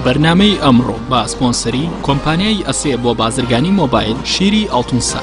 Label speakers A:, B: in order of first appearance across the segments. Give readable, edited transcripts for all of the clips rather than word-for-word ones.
A: بەرنامەی ئەمڕۆ با سپۆنسەری کۆمپانیای ئەسێ بۆ بازرگانی مۆبایل شیری ئەڵتونسا.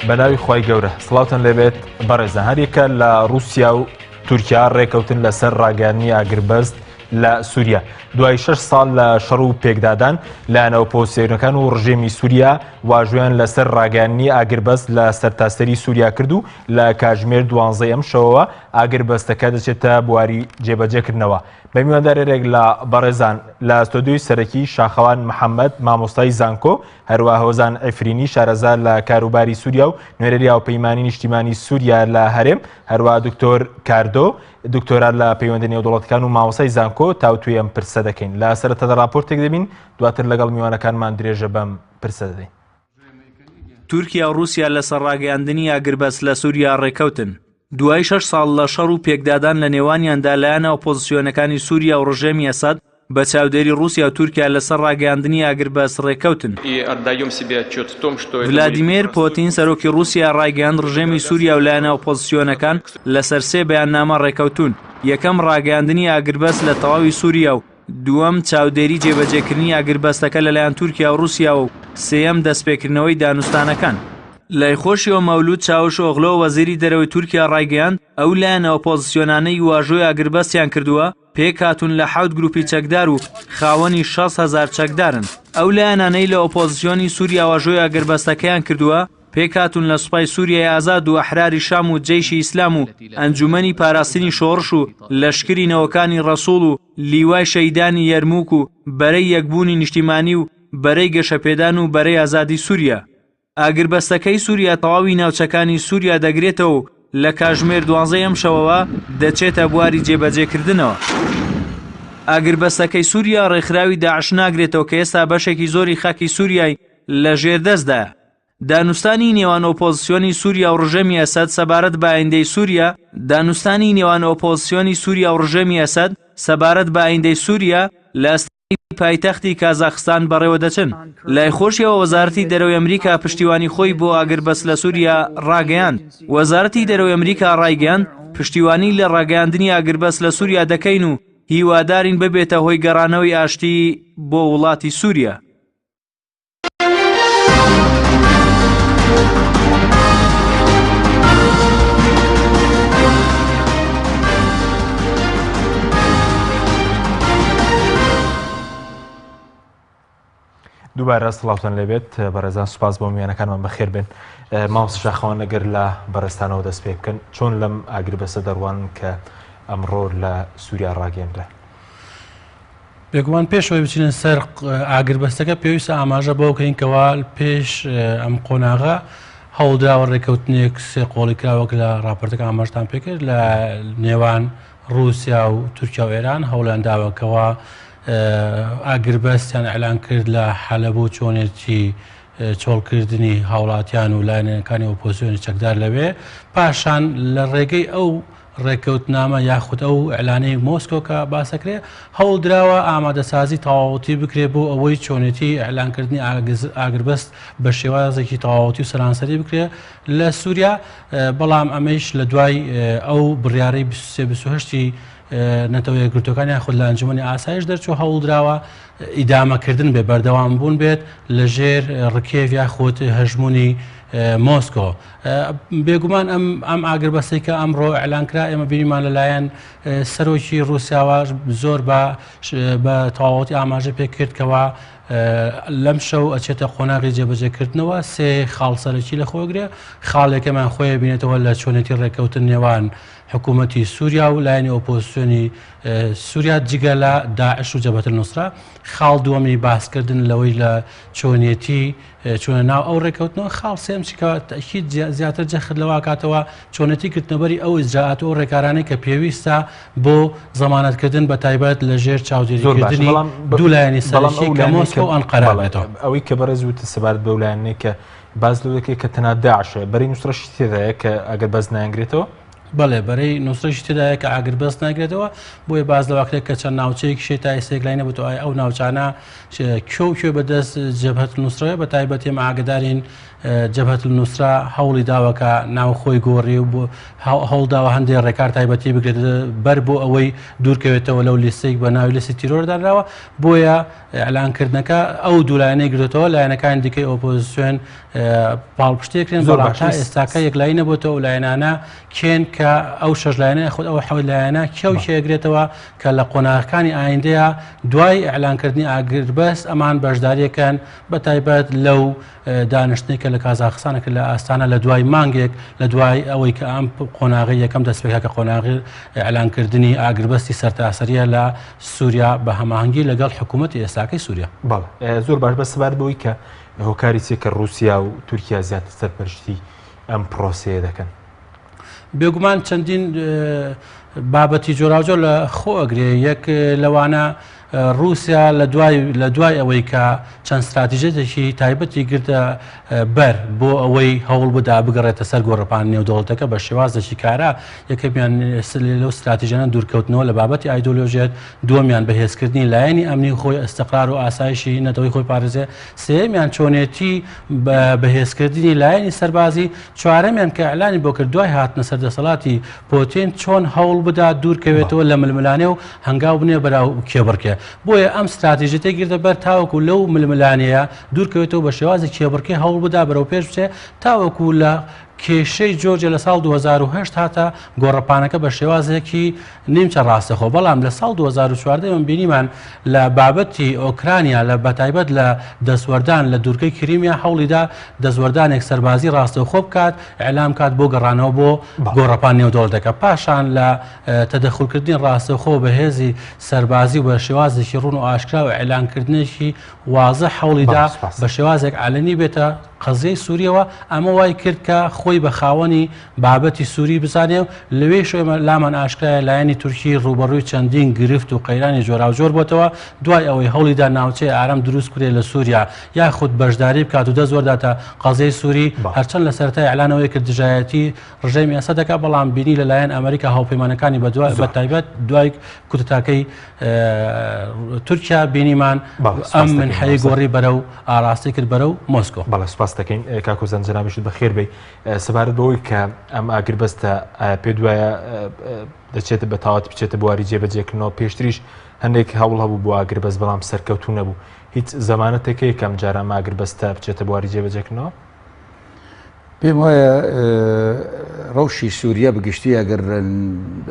B: بەناوی خۆی گەورە سڵاوتان لێبێت بەڕێزە هەریەکە لە رووسیا و تورکیا ڕێکەوتن لەسەر ڕاگەیاندنی ئاگربەست لە سووریا دوای 6 ساڵ لە شەڕ و پێکدادان لایەنەوە ئۆپۆزیسیۆنەکان و ڕژێمی سووریا واژویان لەسەر ڕاگەیاندنی ئاگربەست لە سەرتاسەری سووریا کرد و لە کاتژمێر 12 ئەم شەوەوە ئاگربەستەکە دەچێتە بواری جێبەجێکردنەوە. بە میواندارێک لە بەڕێزان لە ستۆدیۆی سەرەکی شاخەوان محەممەد مامۆستای زانکۆ هەروە هەوزان ئەفرینی شارەزار لە کاروباری سووریا و نوێنەری هاوپەیمانی نیشتیمانی سووریا لە هەرێم هەروە دکتۆر کاردۆ دکتۆرا لە پەیوەندی نێودوڵەتەکان و مامۆستای زانکۆ تاوتوی ئەم پرسە دەکەین. لە سەرەتادا راپۆرتێک دەبین دواتر لەگەڵ میوانەکانمان درێژە بەم پرسە دەدەین.
C: تورکیا و رووسیا لەسەر ڕاگەیاندنی ئاگربەست لە سووریا ڕێکەوتن. دوای 6 ساڵ لە شەڕ و پێکدادان لە نێوانیاندا لایەنە ئۆپۆزیسیۆنەکانی سووریا و ڕژێمی ئەسەد بە چاودێری رووسیا و تورکیا لەسەر ڕاگەیاندنی ئاگربەست ڕێکەوتن. ڤلادیمیر پۆتین سەرۆکی رووسیا ڕاگەیاند ڕژێمی سووریا و لایەنە ئۆپۆزیسیۆنەکان لەسەر 3 بەیاننامە ڕێکەوتون. یەکەم ڕاگەیاندنی ئاگربەست لە تەواوی سووریا و دووەم چاودێری جێبەجێکردنی ئاگربەستەکە لەلایەن تورکیا و رووسیا و سێەم دەستپێکردنەوەی دانوستانەکان. لای خۆشیەوە مەولود چاوشۆغلۆ وەزیری دەرەوەی تورکیا ڕایگەیاند ئەو لایەنە ئۆپۆزیسیۆنانەی واژۆی ئاگربەستیان کردووە پێکهاتون لە 7 گروپی چەکدار و خاوەنی 6,000 چەکدارن. ئەو لایەنانەی لە ئۆپۆزیسیۆنی سووریا واژۆی ئاگربەستەکەیان کردووە پێکهاتون لە سوپای سووریای ئازاد و ئەحراری شام و جەیشی ئیسلام و ئەنجومەنی پاراستنی شۆڕش و لەشکری نەوەکانی ڕەسوڵ و لیوای شەیدانی یەرمووک و بەرەی یەکبوونی نیشتیمانی و بەرەی گەشەپێدان و بەرەی ئازادی سووریا. ئاگربەستەکەی سووریا تەواوی ناوچەکانی سووریا دەگرێتەوە و لە کاتژمێر 12 ئەم شەوەوە دەچێتە بواری جێبەجێکردنەوە. ئاگربەستەکەی سووریا ڕێکخراوی داعش ناگرێتەوە کە ئێستا بەشێکی زۆری خاکی سووریای لە ژێردەستدایە. دانوستانی نێوان ئۆپۆزیسیۆنی سووریا و ڕژێمی ئەسەد سەبارەت بە ئایندەی سووریا دانوستانی نێوان ئۆپۆزیسیۆنی سووریا و ڕژێمی ئەسەد سەبارەت بە ئایندەی سووریا لە پایتەختی کازاخستان بەڕێوە دەچن. لای خۆشیەوە وەزارەتی دەرەوەی ئەمریکا پشتیوانی خۆی بۆ ئاگربەست لە سووریا ڕاگەیاند. وەزارەتی دەرەوەی ئەمریکا ڕایگەیاند پشتیوانی لە ڕاگەیاندنی ئاگربەست لە سووریا دەکەین و هیوادارین ببێتە هۆی گەڕانەوەی ئاشتی بۆ وڵاتی سووریا.
B: دووبارە سڵاوتان لێبێت بەڕێزان سوپاس بۆ میوانەکانمان بەخێر بێن. مامۆستا شاخەوان ئەگەر لە بەڕێستانەوە دەست پێ بکەن چۆن لەم ئاگربەستە دەڕوان کە ئەمڕۆ لە سووریا ڕاگەیاندرا؟
D: بێگومان پێشەوەی بچینە سەر ئاگربەستەکە پێویستە ئاماژە بۆ بکەین کەوا پێش ئەم قۆناغا هەوڵدراوە ڕێکەوتنێک سێ قۆڵی کراوەک لە راپۆرتەکە ئاماژتان پێکرد لە نێوان رووسیا و تورکیا و ئێران هەوڵیان داوەکەوە ئاگربەستیان ئەعلان کرد لە حەلەبوو چۆنێتی چۆڵکردنی هاوڵاتیان و لایەنەکانی ئۆپۆزیسیۆنی چەکدار لەوێ پاشان لە ڕێگەی ئەو ڕێکەوتنامە یاخود ئەو ئەعلانەی مۆسکۆ کە باسەکرێ هەوڵدراوە ئامادەسازی تەواوەتی بکرێ بۆ ئەوەی چۆنێتی ئەعلانکردنی ئاگربەست بە شێوازێکی تەواوەتی و سەرانسەری بکرێ لە سووریا. بەڵام ئەمەش لە دوای ئەو بڕیارەی 23 نەتەوە یەکگرتوەکانی یاخود لە ئەنجومەنی ئاسایش دەرچوو هەوڵدراوە ئیدامەکردن بێ بەردەوام بوون بێت لەژێر ڕکێڤ یاخود هەژمونی مۆسکۆ. بێگومان ئەم ئاگربەستەی کە ئەمڕۆ ئەعلانکرا ئێمە بینیمان لەلایەن سەرۆکی رووسیاوە زۆر بە تەواوەتی ئاماژە پێکرد کەوە لەم شەو ئەچێتە قۆناغی جێبەجێکردنەوە سێ خاڵ سەرەکی لەخۆگرێ. خاڵێکەمان خۆیان بینێتەوە لە چۆنێتی ڕێکەوتن نێوان حکوومەتی سووریا و لایەنی ئۆپۆزیسیۆنی سووریا جگە لە داعش و جەبهەت النوسرا. خاڵ دووەمی باسکردن لەوەی لە چۆنێتی چۆنە ناو ئەو ڕێکەوتنەوە. خاڵ سێم چیکە تەکید زیاتر جەخت لەوە کاتەوە چۆنێتی کردنەبەری ئەو ئیجراعات و ڕێکارانەی کە پێویستە بۆ زەمانەتکردن بە تایبەت لە ژێر چاودێریکردنی دوو لایەنی سەرەکی کە مۆسکۆ و ئەنقەرە بێتەوە.
B: ئەوەی کە بەڕێز وتە سەبارەت بەو لایەنەی کە باز لەوەکەی کە تەنها داعشە بەری نووسڕەشی تێدایە کە ئەگەر بەس نایەنگرێتەوە
D: بەڵێ بەرەی نووسڕیشی تێدایە کە ئاگربەست ناگرێتەوە بۆیە باز لەواکرێت کە چەند ناوچەیەکی شێت تا ئێستێک لای نەبوو ئای ئەو ناوچانە کوێ بەدەست جەبهەت نووسڕەوە بە تایبەت ئێمە ئاگدارین جەبهەت نووسرا هەوڵی داوەکە ناوخۆی گۆڕی و بۆ هەوڵداوە هەندێک ڕێکار تایبەتی بگرێت بەر بۆ ئەوەی دوورکەوێتەوە لەو لیستێک بە ناوی لیستی تیرۆردانراوە بۆیە ئەلانکردنەکە ئەو دوولایەنەی گرێتەوە لایەنەکانی دیکەی ئۆپۆزیسیۆن پاڵپشتێکرێن بەڵام تا ئێستاکە یەکلایی نەبووتەوە و لایەنانە کێن کە ئەو شەش لایەنە خۆت ئەوە حەوت لایەنە کێوشێگرێتەوە کە لە قۆناغەکانی ئایندەیە دوای ئەعلانکردنی ئاگربەست ئەمان بەشداریەکەن بە تایبەت لەو دانیشتێکە لە کازاخستانێک لە ئاستانە لە دوای مانگێک لە دوای ئەوەی کە ئەم قۆناغی یەکەم دەستپێکە کە قۆناغی ئەعلانکردنی ئاگربەستی سەرتاسەریە لە سووریا بە هەماهەنگی لەگەڵ حکوومەتی ئێستاکەی سووریا.
B: بەڵێ زۆر باش بە سەبات بەوەی کە هۆکاری چێ کە رووسیا و تورکیا زیاتر سەرپەرشتی ئەم پرۆسەیە دەکەن.
D: بێگومان چەندین بابەتی جۆراوجۆر لە خۆ ئەگرێ یەک لەوانە رووسیا لە دوای ئەوەی کە چەند استراتیژێتێکی تایبەتی گرتە بەر بۆ ئەوەی هەوڵ بدا بگەڕێتە سەر گۆڕەپان نێودەوڵەتەکە بە شێوازێکی کارا یەکەمیان لەو استراتیژیانە دوورکەوتنەوە لە بابەتی ئایدۆلۆژیەت دووەمیان بەهێزکردنی لایەنی ئەمنی خۆی ئەستەقرار و ئاسایشی نەتەوەی خۆی پارێزێ سێمیان چۆنێتی بەهێزکردنی لایەنی سەربازی چوارەمیان کە ئەعلانی بۆ کرد دوای هاتنە سەردەسەڵاتی پۆتین چۆن هەوڵ بدا دوورکەوێتەوە لە ململانێ و هەنگاو بنێ بەراو کێبڕکێ بۆیە ئەم استراتیژیەتی گرتە بەر تاوەکو لەو ململانەیە دوورکەوێتەوە بە شێوازی کێبڕکێ هەوڵ بدا بەرەو پێش بچێ تاوەکو لە کێشەی جۆرجە لە ساڵ 2010 هاتە گۆڕەپانەکە بە شێوازێکی نیمچە ڕاستەخۆ بەڵام لە ساڵ 2014 من بینیمان لە بابەتی ئۆکرانیا لە بەتایبەت لە دەسوەردان لە دوورگەی کریمیا هەوڵیدا دەسوەردانێک سەربازی ڕاستەوخۆ بکات ئەعلام کات بۆ گەڕانەوە بۆ گۆڕەپان نێودەوڵەتەکە پاشان لە تەدەخولکردنی ڕاستەوخۆ بەهێزی سەربازی و بە شێوازێکی ڕوون و ئاشکرا و ئەعلانکردنێکی وازە هەوڵیدا بە شێوازێک عەلەنی بێتە قەزەی سووریەوە ئەمە وای کرد کە خۆی بە خاوەنی بابەتی سووری بزانێ و لەوێ شوێمە لامان ئاشکرایە لایەنی تورکی ڕوبەڕووی چەندین گرفت و قەیرانی جۆراوجۆر بۆتەوە دوای ئەوەی هەوڵیدا ناوچەی ئارام دروست کرێ لە سووریا یاخود بەشداری بکات و دەزۆرداتە قەزەی سووری هەرچەند لە سەرەتای ئەعلانەوەی کرد دژایەتی ڕژێمی ئەسەد دەکات بەڵام بینی لەلایەن ئەمریکا هاوپەیمانەکانی بە تایبەت دوای کوتتاکەی تورکیا بینیمان ئەم منحەی گۆڕی بەرەو ئاراستی کرد بەرەو مۆسکۆ.
B: بەڵێ سوپاس دەکەین کاکۆزان جەنابیشت بەخێر بێ سەبارەت بەوەی کە ئەم ئاگربەستە پێ دوایە دەچێت بە تاوات بچێتە بواری جێبەجێکردنەوە پێشتریش هەندێک هەوڵ هەبوو بۆ ئاگربەست بەڵام سەرکەوتوو نەبوو هیچ زەمانەتێکی کەم جارە ئەم ئاگربەستە بچێتە بواری جێبەجێکردنەوە؟
E: پێم وایە ڕەوشی سووریا بگشتی ئەگەر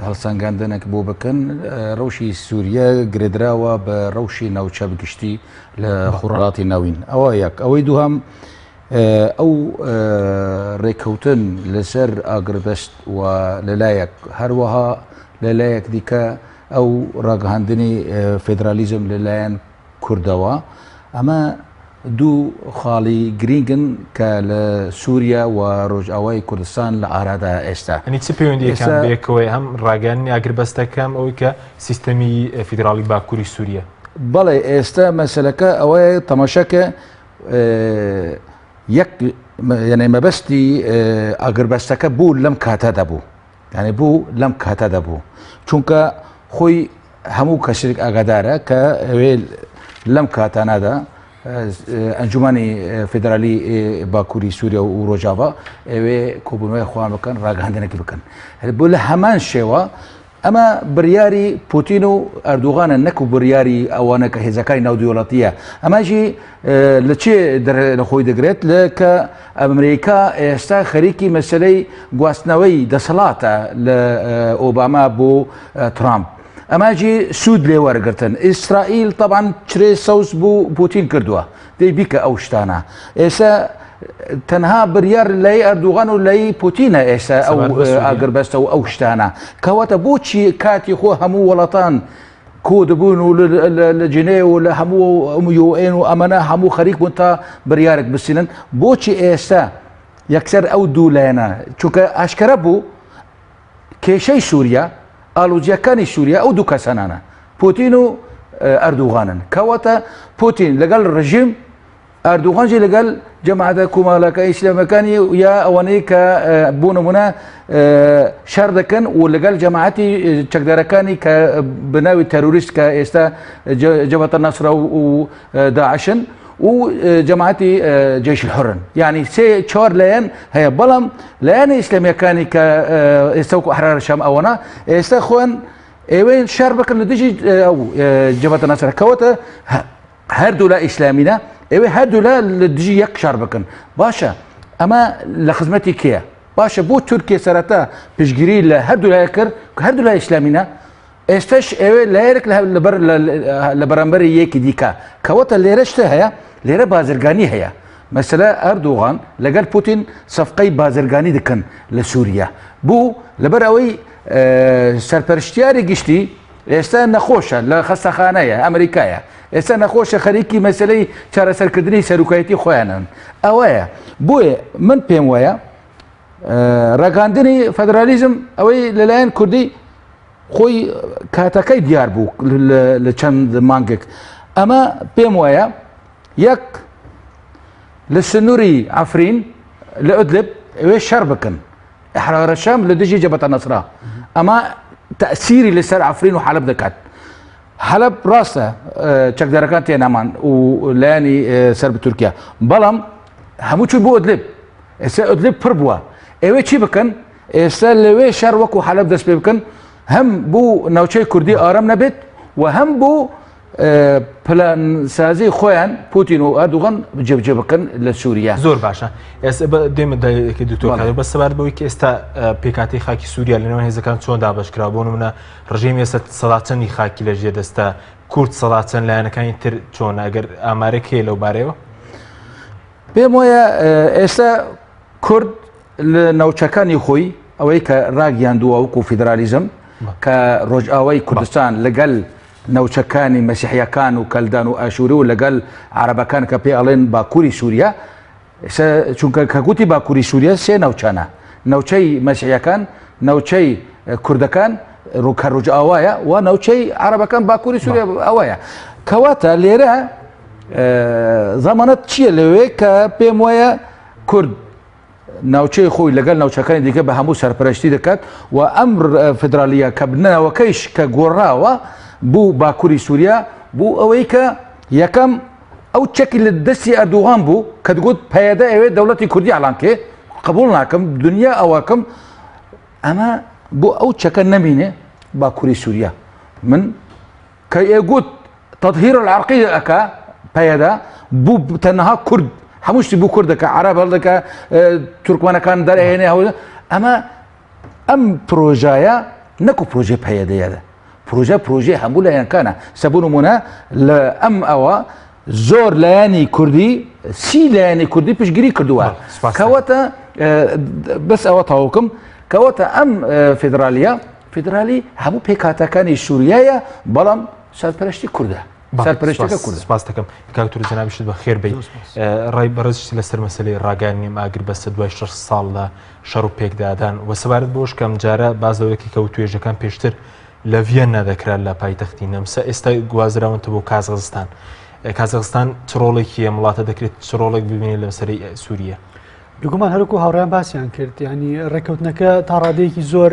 E: هەڵسەنگاندنێک بۆ بکەن ڕەوشی سووریا گرێدراوە بە ڕەوشی ناوچە بگشتی لە خوڕاتی ناوین ئەوە یەک ئەوەی دووهەم ئەو ڕێکەوتن لەسەر ئاگربەست و لەلایەک هەروەها لەلایەک دیکە ئەو ڕاگەهاندنی فێدرالیزم لەلایەن کوردەوە ئەمە دوو خاڵی گرنگن کە لە سووریا و ڕۆژئاوای کوردستان لە ئارادا ئێستا
B: ئەنی چ پەیوەندیەکان بێکەوەی هەم ڕاگەاندنی ئاگربەستەکەم ئەوەی کە سیستەمی فیدراڵی باکووری سووریا
E: بەڵێ ئێستا مەسەلەکە ئەوەیە تەماشەکە یەک یعنی مەبەستی ئاگربەستەکە بوو لەم کاتە دەبوو یعنی بوو لەم کاتە دەبوو چونکە خۆی هەموو کەسێک ئاگادارە کە ئەوێ لەم کاتانادا ئەنجومانی فێدرالی باکووری سووریا و ڕۆژاوا ئەوێ کۆبوونەوەی خۆیان بکەن ڕاگەاندنێکی بکەن بۆ لە هەمان شێوە ئەمە بڕیاری پوتین و ئەردوغانە نەک و بڕیاری ئەوانە کە هێزەکانی ناودووڵەتیە ئەماژی لە چێ لە خۆی دەگرێت لە کە ئەمریکا ئێستا خەریکی مەسلەی گواستنەوەی دەسەڵاتە لە ئۆباما بۆ ترامپ ئەماجی سوود لێ وەرگرتن ئیسرائیل طبعاً چرێ سەوز بوو پوتین کردووە دەی بیکە ئەو شتانە ئێستا تەنها بڕیار لای ئەردوغان و لای پوتینە ئێستا ئەو ئاگربەستە و ئەو شتانە کەواتە بۆچی کاتی خۆ هەموو وڵاتان کۆ دەبوون و لە جنێ و لە هەموو یوئێن و ئەمەە هەموو خەریک بوون تا بڕیارێک بسینن بۆچی ئێستا یەکسەر ئەو دوو لایەنە چونکە ئاشکرا بوو کێشەی سووریا ئالوجیەکانی سووریا ئەو دوو کەسانانە پوتین و ئەردوغانن کەواتە پوتین لەگەڵ ڕژیم ئەردوغانجی لەگەڵ جەماعەتە کۆمەڵەکە ئیسلامەکانی یا ئەوانەی کە بۆ نمونە شەر دەکەن و لەگەڵ جەماعەتی چەکدارەکانی کە بناوی تەروریست کە ئێستا جەبهەتە نەسرە و داعشن و جەماعەتی جەیش الحڕن یعنی سێ چوار لایەن هەیە بەڵام لایەنە ئیسلامیەکانی کە ئێستا وەکو ئەحرار شام ئەوەنە ئێستا خۆیان ئێوەیان شار بکەن لە دژی جەبهەتە نەسرە کەواتە هەردوو لە ئیسلامینە ئێوە هەردوو لە دژی یەک شار بکەن باشە ئەمە لە خزمەتی کێیە باشە بۆ تورکیە سەرەتا پشگیری لە هەردوو لای کرد هەردوو لای ئیسلامینە ئێستش ئێوە لایەک لە بەرامبەری یەکی دیکە کەواتە لێرە شتە هەیە لێرە بازرگانی هەیە مەسەلە ئەردوغان لەگەڵ پوتین سەفقەی بازرگانی دکن لە سووریا بوو لەبەر ئەوەی سەرپەرشتیاری گشتی ئێستا نەخۆشە لە خەستەخانەیە ئەمریکایە ئێستا نەخۆشە خەریکی مەسلەی چارەسەرکردنی سەرۆکایەتی خۆیانن ئەوەیە بۆیە من پێم وایە ڕاگەاندنی فەدرالیزم ئەوەی لەلایەن کوردی خۆی کاتەکەی دیار بوو لە چەند مانگێک ئەمە پێم وایە یەک لە سنووری ئەفرین لە ئۆدلب ئەوێ شەر بکەن ئەحرارە شام لە دژی جەبهەتە نەسرا ئەمە تەسیری لەسەر ئەفرین و حەلب دەکات حەلب ڕاستە چەکدارەکان تێنامان و لایەنی سەر بە تورکیا بەڵام هەموو چوون بۆ ئۆدلب ئێستا ئۆدلب پڕ بووە ئێوە چی بکەن ئێستا لەوێ شار وەکو حەلب دەست پێ بکەن هەم بوو ناوچەی کوردی ئارام نەبێت و هەم بوو پلانسازی خۆیان پوتین و ئەردوغان جێبجێ بکەن لە سووریا
B: زۆر باشە ئێستا دێمەدایەکی دوتۆ بە سەبارەت بەوەی کە ئێستا پێکاتی خاکی سووریا لەنەوە هێزەکان چۆن دابەشکرا بۆ نمونە ڕژیم ئێستا سەڵاتچەندی خاکی لەژێر دەستە کورد سەڵاتچەند لایەنەکانی تر چۆن ئەگەر ئامارێک هەیە لەو بارەیەوە
E: پێم وایە ئێستا کورد لە ناوچەکانی خۆی ئەوەی کە ڕاگەیاندووە وەکو فیدرالیزم کە ڕۆژئاوای کوردستان لەگەڵ نەوچەکانی مەسیحیەکان و کەلدان و ئاشووری و لەگەڵ عەرەبەکان کە پێی ئەڵێن باکووری سووریا چونکە کە گوتی باکووری سووریا سێ ناوچانە ناوچەی مەسیحیەکان ناوچەی کوردەکان کە ڕۆژئاوایە و ناوچەی عەرەبەکان باکووری سووریا ئەوەیە کەواتە لێرە زەمانەت چییە لەوێ کە پێم وایە کورد ناوچەی خۆی لەگەڵ ناوچەکانی دیکە بە هەموو سەرپەرشتی دەکات و ئەم فدرالیە کە بنەوەکەیش کە گۆڕاوە بوو باکووری سووریا بوو ئەوەی کە یەکەم ئەو چەکی لە دەستی ئەردوغان بوو کە دەگوت پەیەدە ئەوێ دەوڵەتی کوردی ئەڵانکێ قبول ناکەم دنیا ئەوەکەم ئەمە بۆ ئەو چەکە نەمینێ باکووری سووریا من کە ئێگوت تەطهیر العەرقی ئەکا پەیەدە بوو تەنها کورد هەموو شتی بوو کوردەکە عەرەب هەڵدەکە تورکمانەکان دەرهێنێ ئەمە ئەم پرۆژایە نەکو پرۆژێ پەیەدەیەدە پرۆژە هەموو لایەنەکانە سەبوو نمونە لە ئەم ئەوە زۆر لایەنی کوردی سی لایەنی کوردی پشتگیری کردووە کەواتە بەس ئەوە تاوکم کەواتە ئەم فیدرالی هەموو پێکاتەکانی سووریایە بەڵام سەرپەرشتی کوردە سەرپەرشتەکە کوردە
B: سپاس دەکەم کاکتور جەنابیشت بە خێر بێت ڕای بەڕێزشتی لەسەر مەسەلەی ڕاگەاندنی ئاگر بەسە دوای 6 ساڵ لە شەڕ و پێکدادان و سەبارەت بۆش کەم جارە بازەوەیەکی کە توێژەکان پێشتر لە ڤیەن نەدەکرا لە پایتەختی نەمسا ئێستا گوازراونتە بۆ کازاخستان چ ڕۆڵێکی وڵاتە دەکرێت چ ڕۆڵێک ببینێت لە سەری سووریا
F: دوگومان هەرکو هاوڕیان باسییان کرد ینی ڕێکەوتنەکە تا ڕادەیەکی زۆر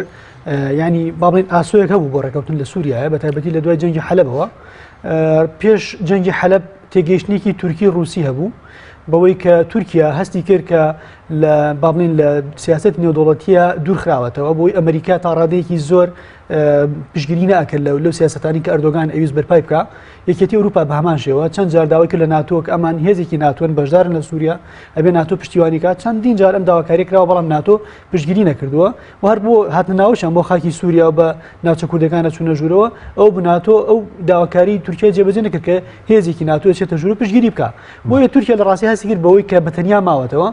F: ینی با بڵێن ئاسۆیەک هەبوو بۆ ڕێکەوتن لە سووریایە بە تایبەتی لە دوای جەنگی حەلەبەوە پێش جەنگی حەلەب تێگەیشتنێکی تورکی ڕووسی هەبوو بەوەی کە تورکیا هەستی کرد کە لە با بڵێن لە سیاست نێودوڵەتیە دوورخراوەتەوە بۆی ئەمریکا تا ڕادەیەکی زۆر پشتگیری ناکرد لەو سیاستانی کە ئەردۆگان ئەویست بەرپای بکە یەکێتی ئەوروپا بە هەمان شێوە چەند جار داوای کرد لە ناتۆک ئەمان هێزێکی ناتۆن بەشدارن لە سووریا ئەبێ ناتۆ پشتیوانی کات چەندین جار ئەم داواکاری کراوە بەڵام ناتۆ پشتگیری نەکردووە و هەر بۆ هاتنە ناوشان بۆ خاکی سووریا و بە ناوچە کوردەکانە چوونە ژوورەوە ئەو بناتۆ ئەو داواکاری تورکیا جێبەجێ نەکرد کە هێزێکی ناتۆ چێتە ژوورە پشتگیری بکە بۆیە تورکیا لە ڕاستی هەستی کرد بەوەی کە بەتەنیا ماوەتەوە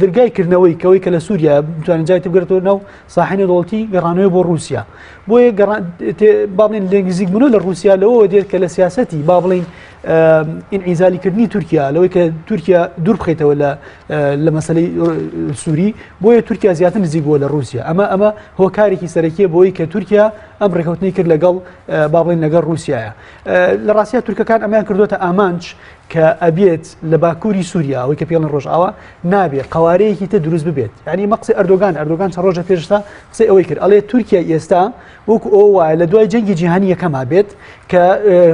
F: دەرگایکردنەوەی کەوەی کە لە سووریا بتوانێت جای بگرێتەوە ناو ساحەی دەوڵەتی گەڕانەوەی بۆ رووسیا بۆیە با بڵێن لێنگزیک بوونە لە رووسیا لەوە دێت کە لە سیاسەتی با بڵێن ئینعیزالیکردنی تورکیا لەوەی کە تورکیا دوور بخەیتەوە لە مەسەلەی سووری بۆیە تورکیا زیاتر نزیک بووە لە رووسیا ئەمە هۆکارێکی سەرەکیە بۆی کە تورکیا ئەم ڕێکەوتنی کرد لەگەڵ با بڵێن لەگەڵ رووسایە لە ڕاستیە تورکەکان ئەمیان کردوتە ئامانج کە ئەبێت لە باکووری سووریا ئەوەی کە پێڵن ڕۆژئاوا نابێت قوارەیەکی تە دروست ببێت یعنی مەقسی ئەردۆگان چەند ڕۆژە پێشتا قسەی ئەوەی کرد ئەڵێ تورکیا ئێستا وەکو ئەو وایە لە دوای جەنگی جیهانی یەکەما بێت کە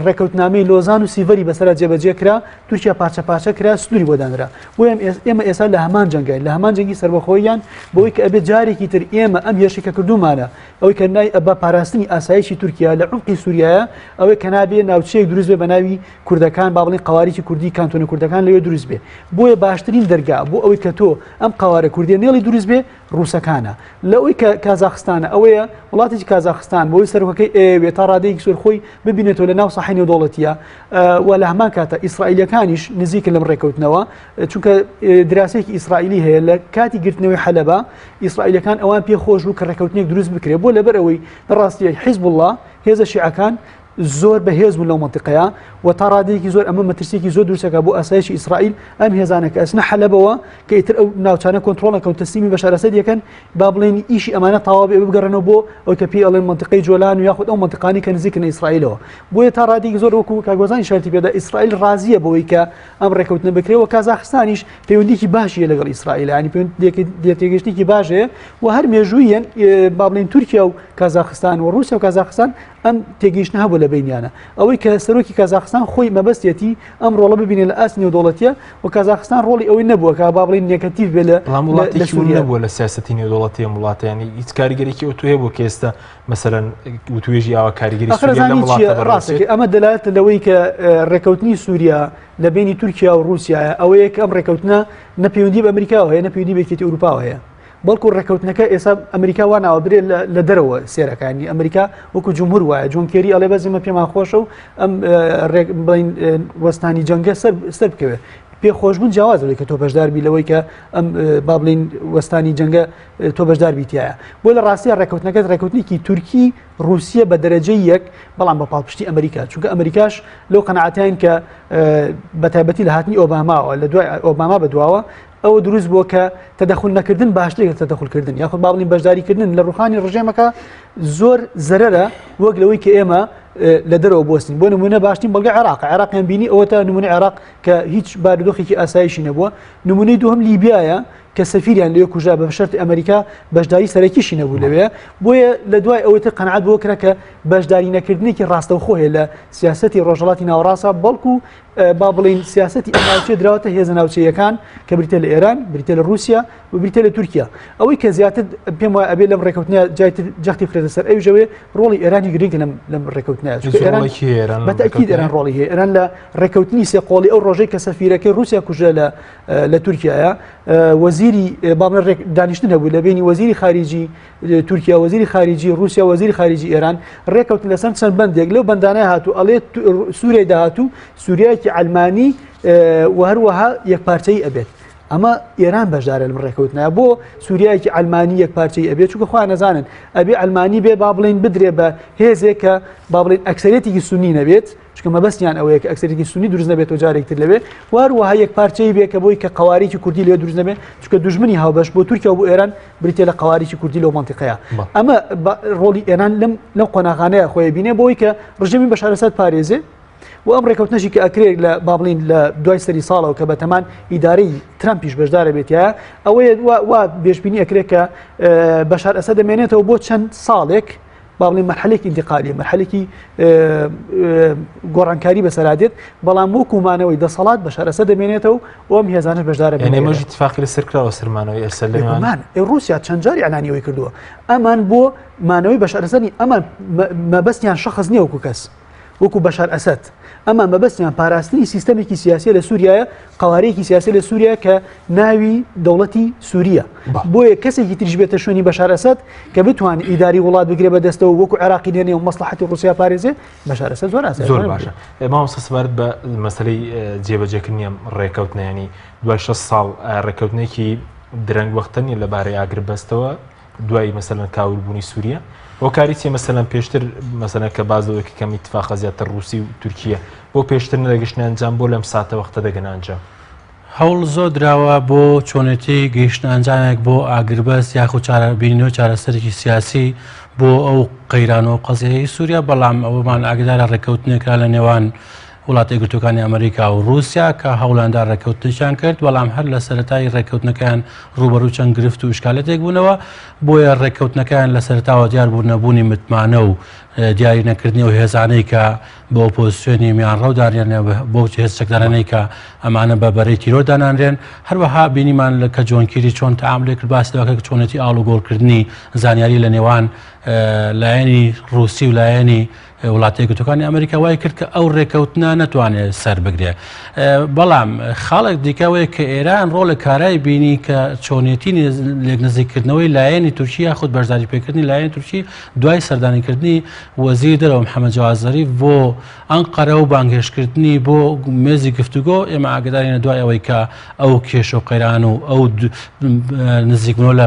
F: ڕێکەوتنامەی لۆزان و سیڤەری بەسەرا جێبەجێ کرا تورکیا پارچە پارچە کرا سنووری بۆ دانرا بۆ ئێمە ئێستا لە هەمان جەنگای لە هەمان جەنگی سەربەخۆییان بۆی کە ئەبێت جارێکی تر ئێمە ئەم هێرشی کە کردومانە ئەوەی کە نای بە پاراستنی ئاسایشی تورکیا لە عمقی سووریایە ئەوەی کە نابێ ناوچەیەک دروست بێ بە ناوی کوردەکان با بڵێن قوارێکی کوردی کانتۆنە کوردەکان لەوێ دروست بێ بۆیە باشترین دەرگا بۆ ئەوەی کە تۆ ئەم قوارە کوردی نێڵی دروست بێ ڕووسەکانە لەوەی کە کازاخستانە ئەوەیە وڵاتێکی کازاخستان بۆی سەرۆکەکەی ئێوێ تا ڕادەیەکی سۆر خۆی ببینێتەوە لە ناو ساحەی نێودەوڵەتیە و لە هەمان کاتە ئیسرائیلەکانیش نزیکن لەم ڕێکەوتنەوە چونکە دراسەیەکی ئیسرائیلی هەیە لە کاتی گرتنەوەی حەلەبە ئیسرائیلەکان ئەوان پێخۆش بوو کە ڕێکەوتنێک دروست بکرێت بۆ لەبەر ئەوەی ڕاستی حیزب الله هێزە شیعەکان زۆر بەهێز بوون لەو منتیقەیە و تا ڕادەیەکی زۆر ئەمە مەترسێکی زۆر دروستەکە بۆ ئاسایشی ئیسرائیل ئەم هێزانەکە ئەچنە حەلەبەوە کە ئیتر ئەو ناوچانە کۆنتڕۆڵەکە و تەسلیمی بەشار ئەسەد یەکەن با بڵێن ئیشی ئەمانە تەواو بێ بگەڕێنەوە بۆ ئەوەی کە پێی ئەڵێن منتیقەی جۆلان و یاخود ئەو منتیقانی کە نزیکن ئیسرائیلەوە بۆیە تا ڕادەیەکی زۆر وەکو کاگۆزانی شارتی پێدا ئیسرائیل ڕازیە بەوەی کە ئەم ڕێکەوتنە بکرێەوە کازاخستانیش پەیوەندیکی باشیە لەگەڵ ئیسرائیل ینی پەیوەندی باشەیە و هەر مێژوویەن با بڵێن تورکیا و کازاخستان و رووسیا و کازاخستان ئەم تێگەیشتنە هەبوو لە بینیانە ئەوەی کە سەرۆکی کازاخستان خۆی مەبەستێتی ئەم ڕۆڵە ببینێت لە ئاسی نێودەوڵەتیە و کازاخستان ڕۆڵی ئەوەی نەبووە کە با بڵێن نێگەتیڤ بێ لە سووریا
B: بووە لە سیاسەتی نێودەوڵەتی وڵاتیانی هیچ کاریگەرێکی ئەو توێ بۆ کە ئێستا مەسەرەن وتوێژی ئاوا کاریگەری
F: ڕاستەکە ئەمە دەلالێت لەوەی کە ڕێکەوتنی سووریا لە بینی تورکیا و رووسایە ئەوەیە کە ئەم ڕێکەوتنە نەپەیوەندی بە ئەمریکاوە هەیە نەپەیوەندی بە یەکێتی ئەوروپاوە هەیە بەڵکو ڕێکەوتنەکە ئێستا ئەمریکا وا ناوەبرێ لە دەرەوە سێرەکانی ئەمریکا وەکو جمهور وایە جۆن کێری ئەڵێ بەزیمە پێمان خۆشە و ئەم وەستانی جەنگە سەر بکەوێت پێخۆشبوون جیاوازەوەی کە تۆ بەشداربی لەوەی کە ئەم با بڵین وەستانی جەنگە تۆ بەشدار بیتایە بۆ لە ڕاستیە ڕێکەوتنەکەت ڕێکەوتنێکی تورکی رووسیا بە دەرەجەی یەک بەڵام بە پاڵپشتی ئەمریکا چونکە ئەمریکاش لەو قەنەعەتیان کە بەتایبەتی لە هاتنی ئۆباماوە لە دوای ئۆباما بەدواوە ئەوە دروست بووە کە تەدەخل نەکردن باشترێک تەدەخلکردن یاخود با بڵین بەشداریکردن لە ڕوخانی ڕژێمەکە زۆر زەرەرە وەک لەوەی کە ئێمە لە دەرەوە بۆستین بۆ نمونە باشترین بەڵگە عێراقیان بینی ئەوە تا نمونە عێراق کە هیچ بارودۆخێکی ئاسایشی نەبووە نمونەی دووەم لیبیایە کە سەفیریان لێ کوژا بە شەرتی ئەمریکا بەشداری سەرەکیشی نەبوو لەوێ بۆیە لە دوای ئەوەی قەنەعەت بۆ کرا کە بەشداری نەکردنێکی ڕاستەوخۆ هەیە لە سیاسەتی ڕۆژهەڵاتی ناوەڕاستە بەڵکو با بڵین سیاسەتی ئەم ناوچەیە دراوەتە هێزە ناوچەیەکان کە بریتە لە ئێران بریتە لە رووسیا و بریتە لە تورکیا ئەوەی کە زیاتر پێم وایە ئەبێ لەم ڕێکەوتنە جەختی فرێتە سەر ئەو ژەوێ ڕۆڵی ئێرانی گرنگە لەم ڕێکەوتنەیە بەتەکید ئێران ڕۆڵی هەیە ئێران لە ڕێکەوتنی سێقۆڵی ئەو ڕۆژەی کە سەفیرەکەی رووسیا کوژە لە تورکیایە وەزیری دانیشتن هەبوو لە بینی وەزیری خارجی تورکیا وەزیری خارجی رووسیا وەزیری خارجی ئێران ڕێکەوتن لەسەر چەند بەندێک لەو بەندانە هاتوو ئەڵێ سووریای داهاتوو سووریایەکی ئەلمانی و هەروەها یەکپارچەی ئەبێت ئەمە ئێران بەشدارە لەم ڕێکەوتنە بۆ سووریایەکی ئەلمانی یەکپارچەی ئەبێت چونکە خوا نەزانن ئەبێ ئەلمانی بێ با بڵێن بدرێ بە هێزێک کە با بڵێن ئەکسەرێتێکی سونی نەبێت چونکە مەبەستیان ئەوەیە کە ئەکسەرێتی سونی دروست نەبێتەوە جارێکتر لەوێ وهروەها یەکپارچەی بێ کە بۆی کە قەواریکی کوردی لێ دروست نەبێت چونکە دوژمنی هاوبەش بۆ تورکیا و بۆ ئێران بریتێ لە قەواریکی کوردی لەو مەنتیقەیە ئەمە ڕۆڵی ئێران لەم قۆناغانەیە خۆی بینێ بۆی کە ڕژێمی بەشار ئەسەد پارێزێ و ئەم ڕێکەوتنەشی کە ئەکرێت لە با بڵین لە دوای سەری ساڵەوە کە بەتەمان ئیدارەی ترامپیش بەشدارە بێتە ئەوەیە وا بێژبینی ئەکرێت کە بەشار ئەسەد دەمێنێتەوە بۆ چەند ساڵێک با بڵین مەرحەلێکی ئینتیقالی مەرحەلێکی گۆڕانکاری بەسەرادێت بەڵام وەکومانەوەی دەسەڵات بەشار ئەسەد دەمێنێتەوە و ئەم هێزانش بەشدارە بێت
B: ئێمەش اتفاقی لەسەر کراوە سەرمانەوەی ئەرسەلمان
F: رووسیا چەند جاری ئەلانیەوەی کردووە ئەمان بۆ مانەوەی بەشار ئەسەدی ئەمان مەبەستیان شەخص نییە وەکو کەس وەکو بەشار ئەسەد ئەمە مەبەستیان پاراستنی سیستەمێکی سیاسی لە سووریایە قوارەیەکی سیاسی لە سووریا کە ناوی دەوڵەتی سووریا بۆیە کەسێکی تریش بێتە شوێنی بەشار ئەسەد کە بتوانێت ئیداری وڵات بگرێ بەدەستەوە وەکو عێراقی دێنێ و مەسلحەتی رووسیا پارێزێ بەشار ئەسەد زۆر
B: باشە مامۆستا سەبارەت بە مەسەلەی جێبەجێکردنی ڕێکەوتنە ینی دوای 6 ساڵ ڕێکەوتنێکی درەنگ وەختەنی لەبارەی ئاگربەستەوە دوای مەسەلەن کاولبوونی سووریا بۆ کاریچی مەسەلەن پێشتر مەسەلەن کە بازەوەی کەم ئیتفاقە زیاتر رووسی و تورکیە بۆ پێشتر نەگەشتنە ئەنجام بۆ لەم ساتە وەختە دەگەن ئەنجام
D: هەوڵ زۆر دراوە بۆ چۆنێتی گەیشتن ئەنجامێک بۆ ئاگربەست یاخود چارەبینی و چارەسەرێکی سیاسی بۆ ئەو قەیران و قەزیەی سووریا بەڵام ئەومان ئاگدارە ڕێکەوتنێکا لە نێوان وڵاتی یەکگرتووەکانی ئەمریکا و رووسیا کە هەوڵاندا ڕێکەوتنیشان کرد بەڵام هەر لە سەرەتای ڕێکەوتنەکان ڕوبەڕوو چەند گرفت و شکالەتێک بوونەوە بۆیە ڕێکەوتنەکان لە سەرەتاوە دیار بوو نەبوونی متمانە و دیاری نەکردنی و هێزانەی کە بۆ ئۆپۆزیسیۆنی میان ڕەودانێن بۆ هێز چەکدارانەی کە ئەمانە بە بەرەی تیرۆ دانانرێن هەروەها بینیمان کە جۆنگیری چۆن تەعاملێ کرد باسی دەکە کە چۆنەتی ئاڵوگۆڕکردنی زانیاری لە نێوان لایەنی رووسی و لایەنی وڵاتی یەکگرتووەکانی ئەمریکا وای کرد کە ئەو ڕێکەوتنە نەتوانێت سەر بگرێ بەڵام خاڵێک دیکەوەی کە ئێران ڕۆڵە کارای بینی کە چۆنێتی لێک نزیکردنەوەی لایەنی تورکیا خود بەشداری پێکردنی لایەنی تورکی دوای سەردانیکردنی وەزیری دەرەوە محەممەد جاواد زەریف بۆ ئەنقەرە و بانگهێشتکردنی بۆ مێزی گفتوگۆ ئێمە ئاگدارینە دوای ئەوەی کە ئەو کێش و قەیران و ئەو نزیکبوونەوە لە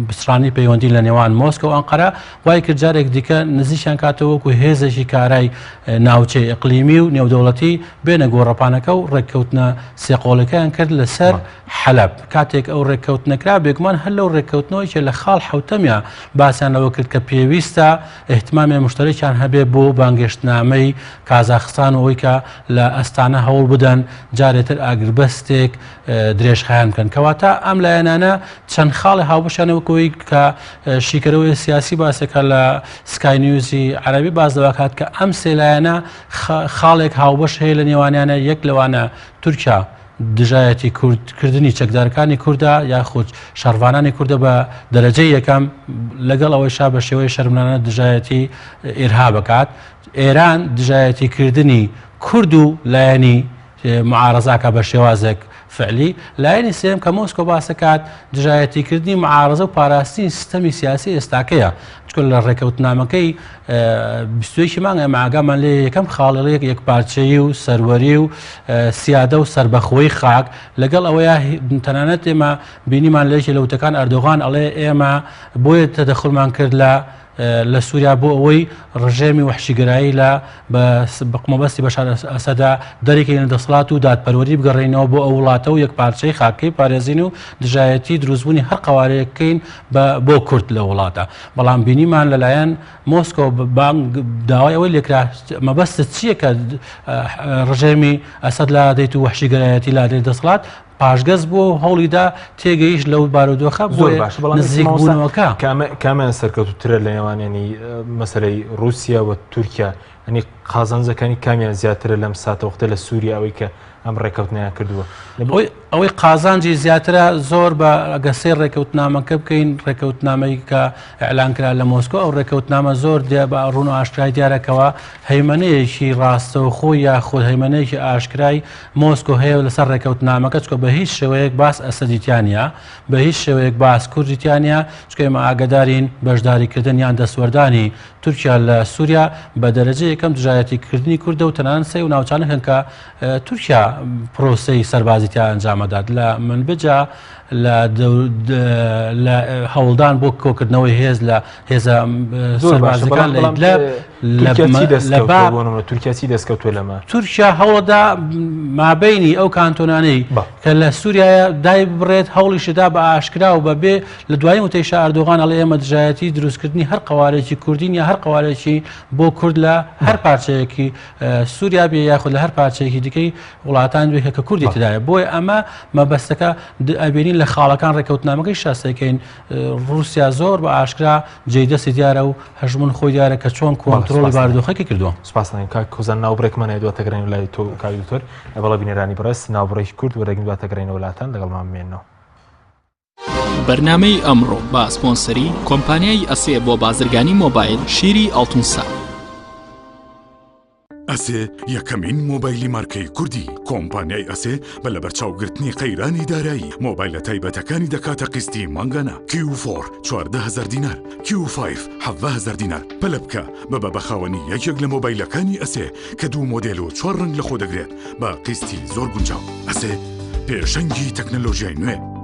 D: پسرانی پەیوەندی لە نێوان مۆسکۆ و ئەنقەرە وای کرد جارێک دیکە نزیکیان کاتەوە وەکو هێزێکی کارای ناوچەی ئەقلیمی و نێودەوڵەتی بێنە گۆڕەپانەکە و ڕێککەوتنە سێقۆڵەکەیان کرد لەسەر حەلەب کاتێک ئەو ڕێککەوتنەکرا بێگومان هەر لەو ڕێککەوتنەوەی لە خاڵ حوتەمیە باسییان لەوە کرد کە پێویستە احتیمامی مشتەرێکیان هەبێ بۆ بانگەشتنامەی کازاخستان و ئەوەی کە لە ئەستانە هەوڵ بدەن جارێتر ئاگربەستێک درێژخایان بکەن کەواتە ئەم لایەنانە چەند خاڵی هاوبەشانەوەکەوەی کە شیکەرەوەی سیاسی باسێکە لە سکای نیوزی عەرەبی باز دەواکات کە ئەم سێلایەنە خاڵێک هاوبەش هەیە لە نێوانیانە یەک لەوانە تورکیا دژایەتی کوردکردنی چەکدارەکانی کووردە یاخود شەڕوانانی کووردە بە دەرەجەی یەکەم لەگەڵ ئەوەیشا بە شێوەی شەرمنانە دژایەتی ئێرها بکات ئێران دژایەتیکردنی کورد و لایەنی معارەزاکە بە شێوازێک فعلی لایەنی سێم کە مۆسکۆ باسەکات دژایەتیکردنی معارەزە و پاراستنی سیستەمی سیاسی ئێستاکەیە چکۆ لە ڕێکەوتنامەکەی 21 مانگ ئەمە ئاگامان لێ یەکەم خاڵەیەک یەکپارچەیی و سەروەری و سیادە و سربەخۆی خاک لەگەڵ ئەوەیە تەنانەت ئێمە بینیمان لێکی لە وتەکان ئەردۆغان ئەڵێ ئێمە بۆیە تەدەخڵمان کرد لە سووریا بۆ ئەوەی ڕژێمی وحشیگەرایی لە بەقمەبەستی بەشار ئەسەدا دەرێکی دەسەڵات و دادپەروەری بگەڕێنەوە بۆ ئەو وڵاتە و یەکپارچەی خاکەی پارێزین و دژایەتی دروستبوونی هەر قوارەیەکەین بۆ کورد لە وڵاتە بەڵام بینیمان لەلایەن مۆسکۆ داوای ئەوەی لێکرا مەبەستە چییە کە ڕژێمی ئەسەد لا دەیت و وحشیگەرایەتی لا دەیت دەسەڵات پاشگەز بۆ هەوڵیدا تێگەیشت لەو بارودۆخە بۆ نزیک بوونەوەکە
B: کامیان سەرکەوتوترە لە نێوانێنی مەسەلەی رووسیا و تورکیا ئەنی قازانجەکانی کامیان زیاترە لەم ساتەوەختە لە سووریا ئەوەی کە ئەم ڕێکەوتنیان کردووە
D: ئەوەی قازانجی زیاترە زۆر بە ئەگەسێ ڕێکەوتنامەکە بکەین ڕێکەوتنامەی کە ئەعلانکرا لە مۆسکۆ ئەو ڕێکەوتنامە زۆر بە ڕوون و ئاشکرای دیارەکەوە هەیمەنەیەکی ڕاستەوخۆ یاخود هەیمەنەیەکی ئاشکرای مۆسکۆ هەیە لەسەر ڕێکەوتنامەکە چکۆ بە هیچ شێوەیەک باس ئەسەدیتیانە بە هیچ شێوەیەک باس کوردیتیانە چکە ئێمە ئاگدارین بەشداریکردن یان دەسوەردانی تورکیا لە سووریا بە دەرەجە یەکەم دژایەتیکردنی کوردە و تەنانەت سەی و ناوچانەکەن کە تورکیا پرۆسەی سەربازیتیا ئەنجامەدات لە منبجە لە هەوڵدان بۆ کۆکردنەوەی هێز لە هێزە سەربازەکان
B: تورکیاسی دەستکەوتوە لەمە
D: تورکیا هەوڵدا مابینی ئەو کانتۆنانەی کە لە سووریایە دای بڕێت هەوڵیشدا بە ئاشکرا و بەبێ لە دوای وتەیشە ئەردۆغان ئەڵێ ئێمە دژایەتی دروستکردنی هەر قوارێکی کوردین یا هەر قوارێکی بۆ کورد لە هەر پارچەیەکی سووریا بێ یاخود لە هەر پارچەیەکی دیکەی وڵاتان دوێ کە کوردی تدایە بۆیە ئەمە مەبەستەکە ئەبینین لە خاڵەکان ڕێکەوتنامەکەی شاسەکەین رووسیا زۆر بە ئاشکرا جێدەستی دیارە و هەژمون خۆی دیارە کە چۆن کۆنتڕۆڵی بارودۆخەکەی کردووە
B: سپاسان کۆزان ناوبڕێکمانە دواتەگەڕین لای تۆ کاریدۆتۆر بەڵە بینێرانی بەڕست ناوبڕێکی کورد وەرەگین دواتەگەڕینەوە وڵاتان لەگەڵمان بمێنەوە
A: بەرنامەی ئەمڕۆ بە سپۆنسەری کۆمپانیای ئەسێ بۆ بازرگانی مۆبایل شیری ئەڵتونسا
G: ئەسێ یەکەمین مۆبایلی مارکەی کوردی کۆمپانیای ئەسێ بە لە بەرچاوگرتنی قەیرانی دارایی مۆبایلە تایبەتەکانی دەکاتە قستی مانگانە Q4 14,000 دینار Q5 17,000 دینار پەلە بکە بە بەخاوەنی یەکێک لە مۆبایلەکانی ئەسێ کە 2 مۆدێل و 4 ڕنگ لە خۆ دەگرێت بە قستی زۆر گونجاو ئەسێ پێشەنگی تەکنەلۆژیای نوێ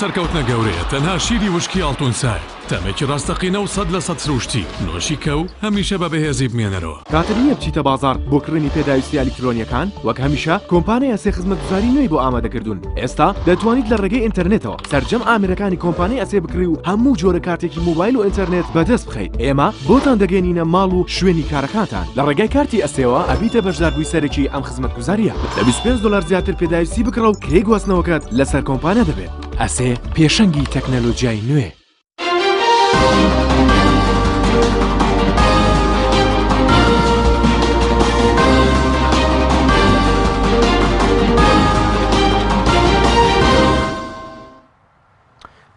G: سەرکەوتنە گەورەیە تەنها شیری وشکی ئاڵتونسای تەمێکی ڕاستەقینە و 100% سروشتی نۆشی کەو هەمیشە بە بەهێزی بمێنەرەوە.
H: کاتر نییە بچیتە بازار بۆ کڕینی پێداویستی ئەلیکترۆنیەکان وەک هەمیشە کۆمپانیای ئەسێ خزمەتگوزاری نوێی بۆ ئامادەکردوون. ئێستا دەتوانیت لە ڕێگەی ئینتەرنێتەوە سەرجەم ئامێرەکانی کۆمپانیای ئەسێ بکڕی و هەموو جۆرە کارتێکی موبایل و ئینتەرنێت بەدەست بخەیت. ئێمە بۆتان دەگەێنینە ماڵ و شوێنی کارەکانتان. لە ڕێگای کارتی ئەسێەوە ئەبیتە بەشداربووی سەرەکی ئەم خزمەتگوزاریە. لە 25 دلار زیاتر پێداویستی بکڕە و کرێی گواستنەوەکەت لەسەر کۆمپانیا دەبێت. ئەسێ پێشەنگی تەکنەلۆجیای نوێ.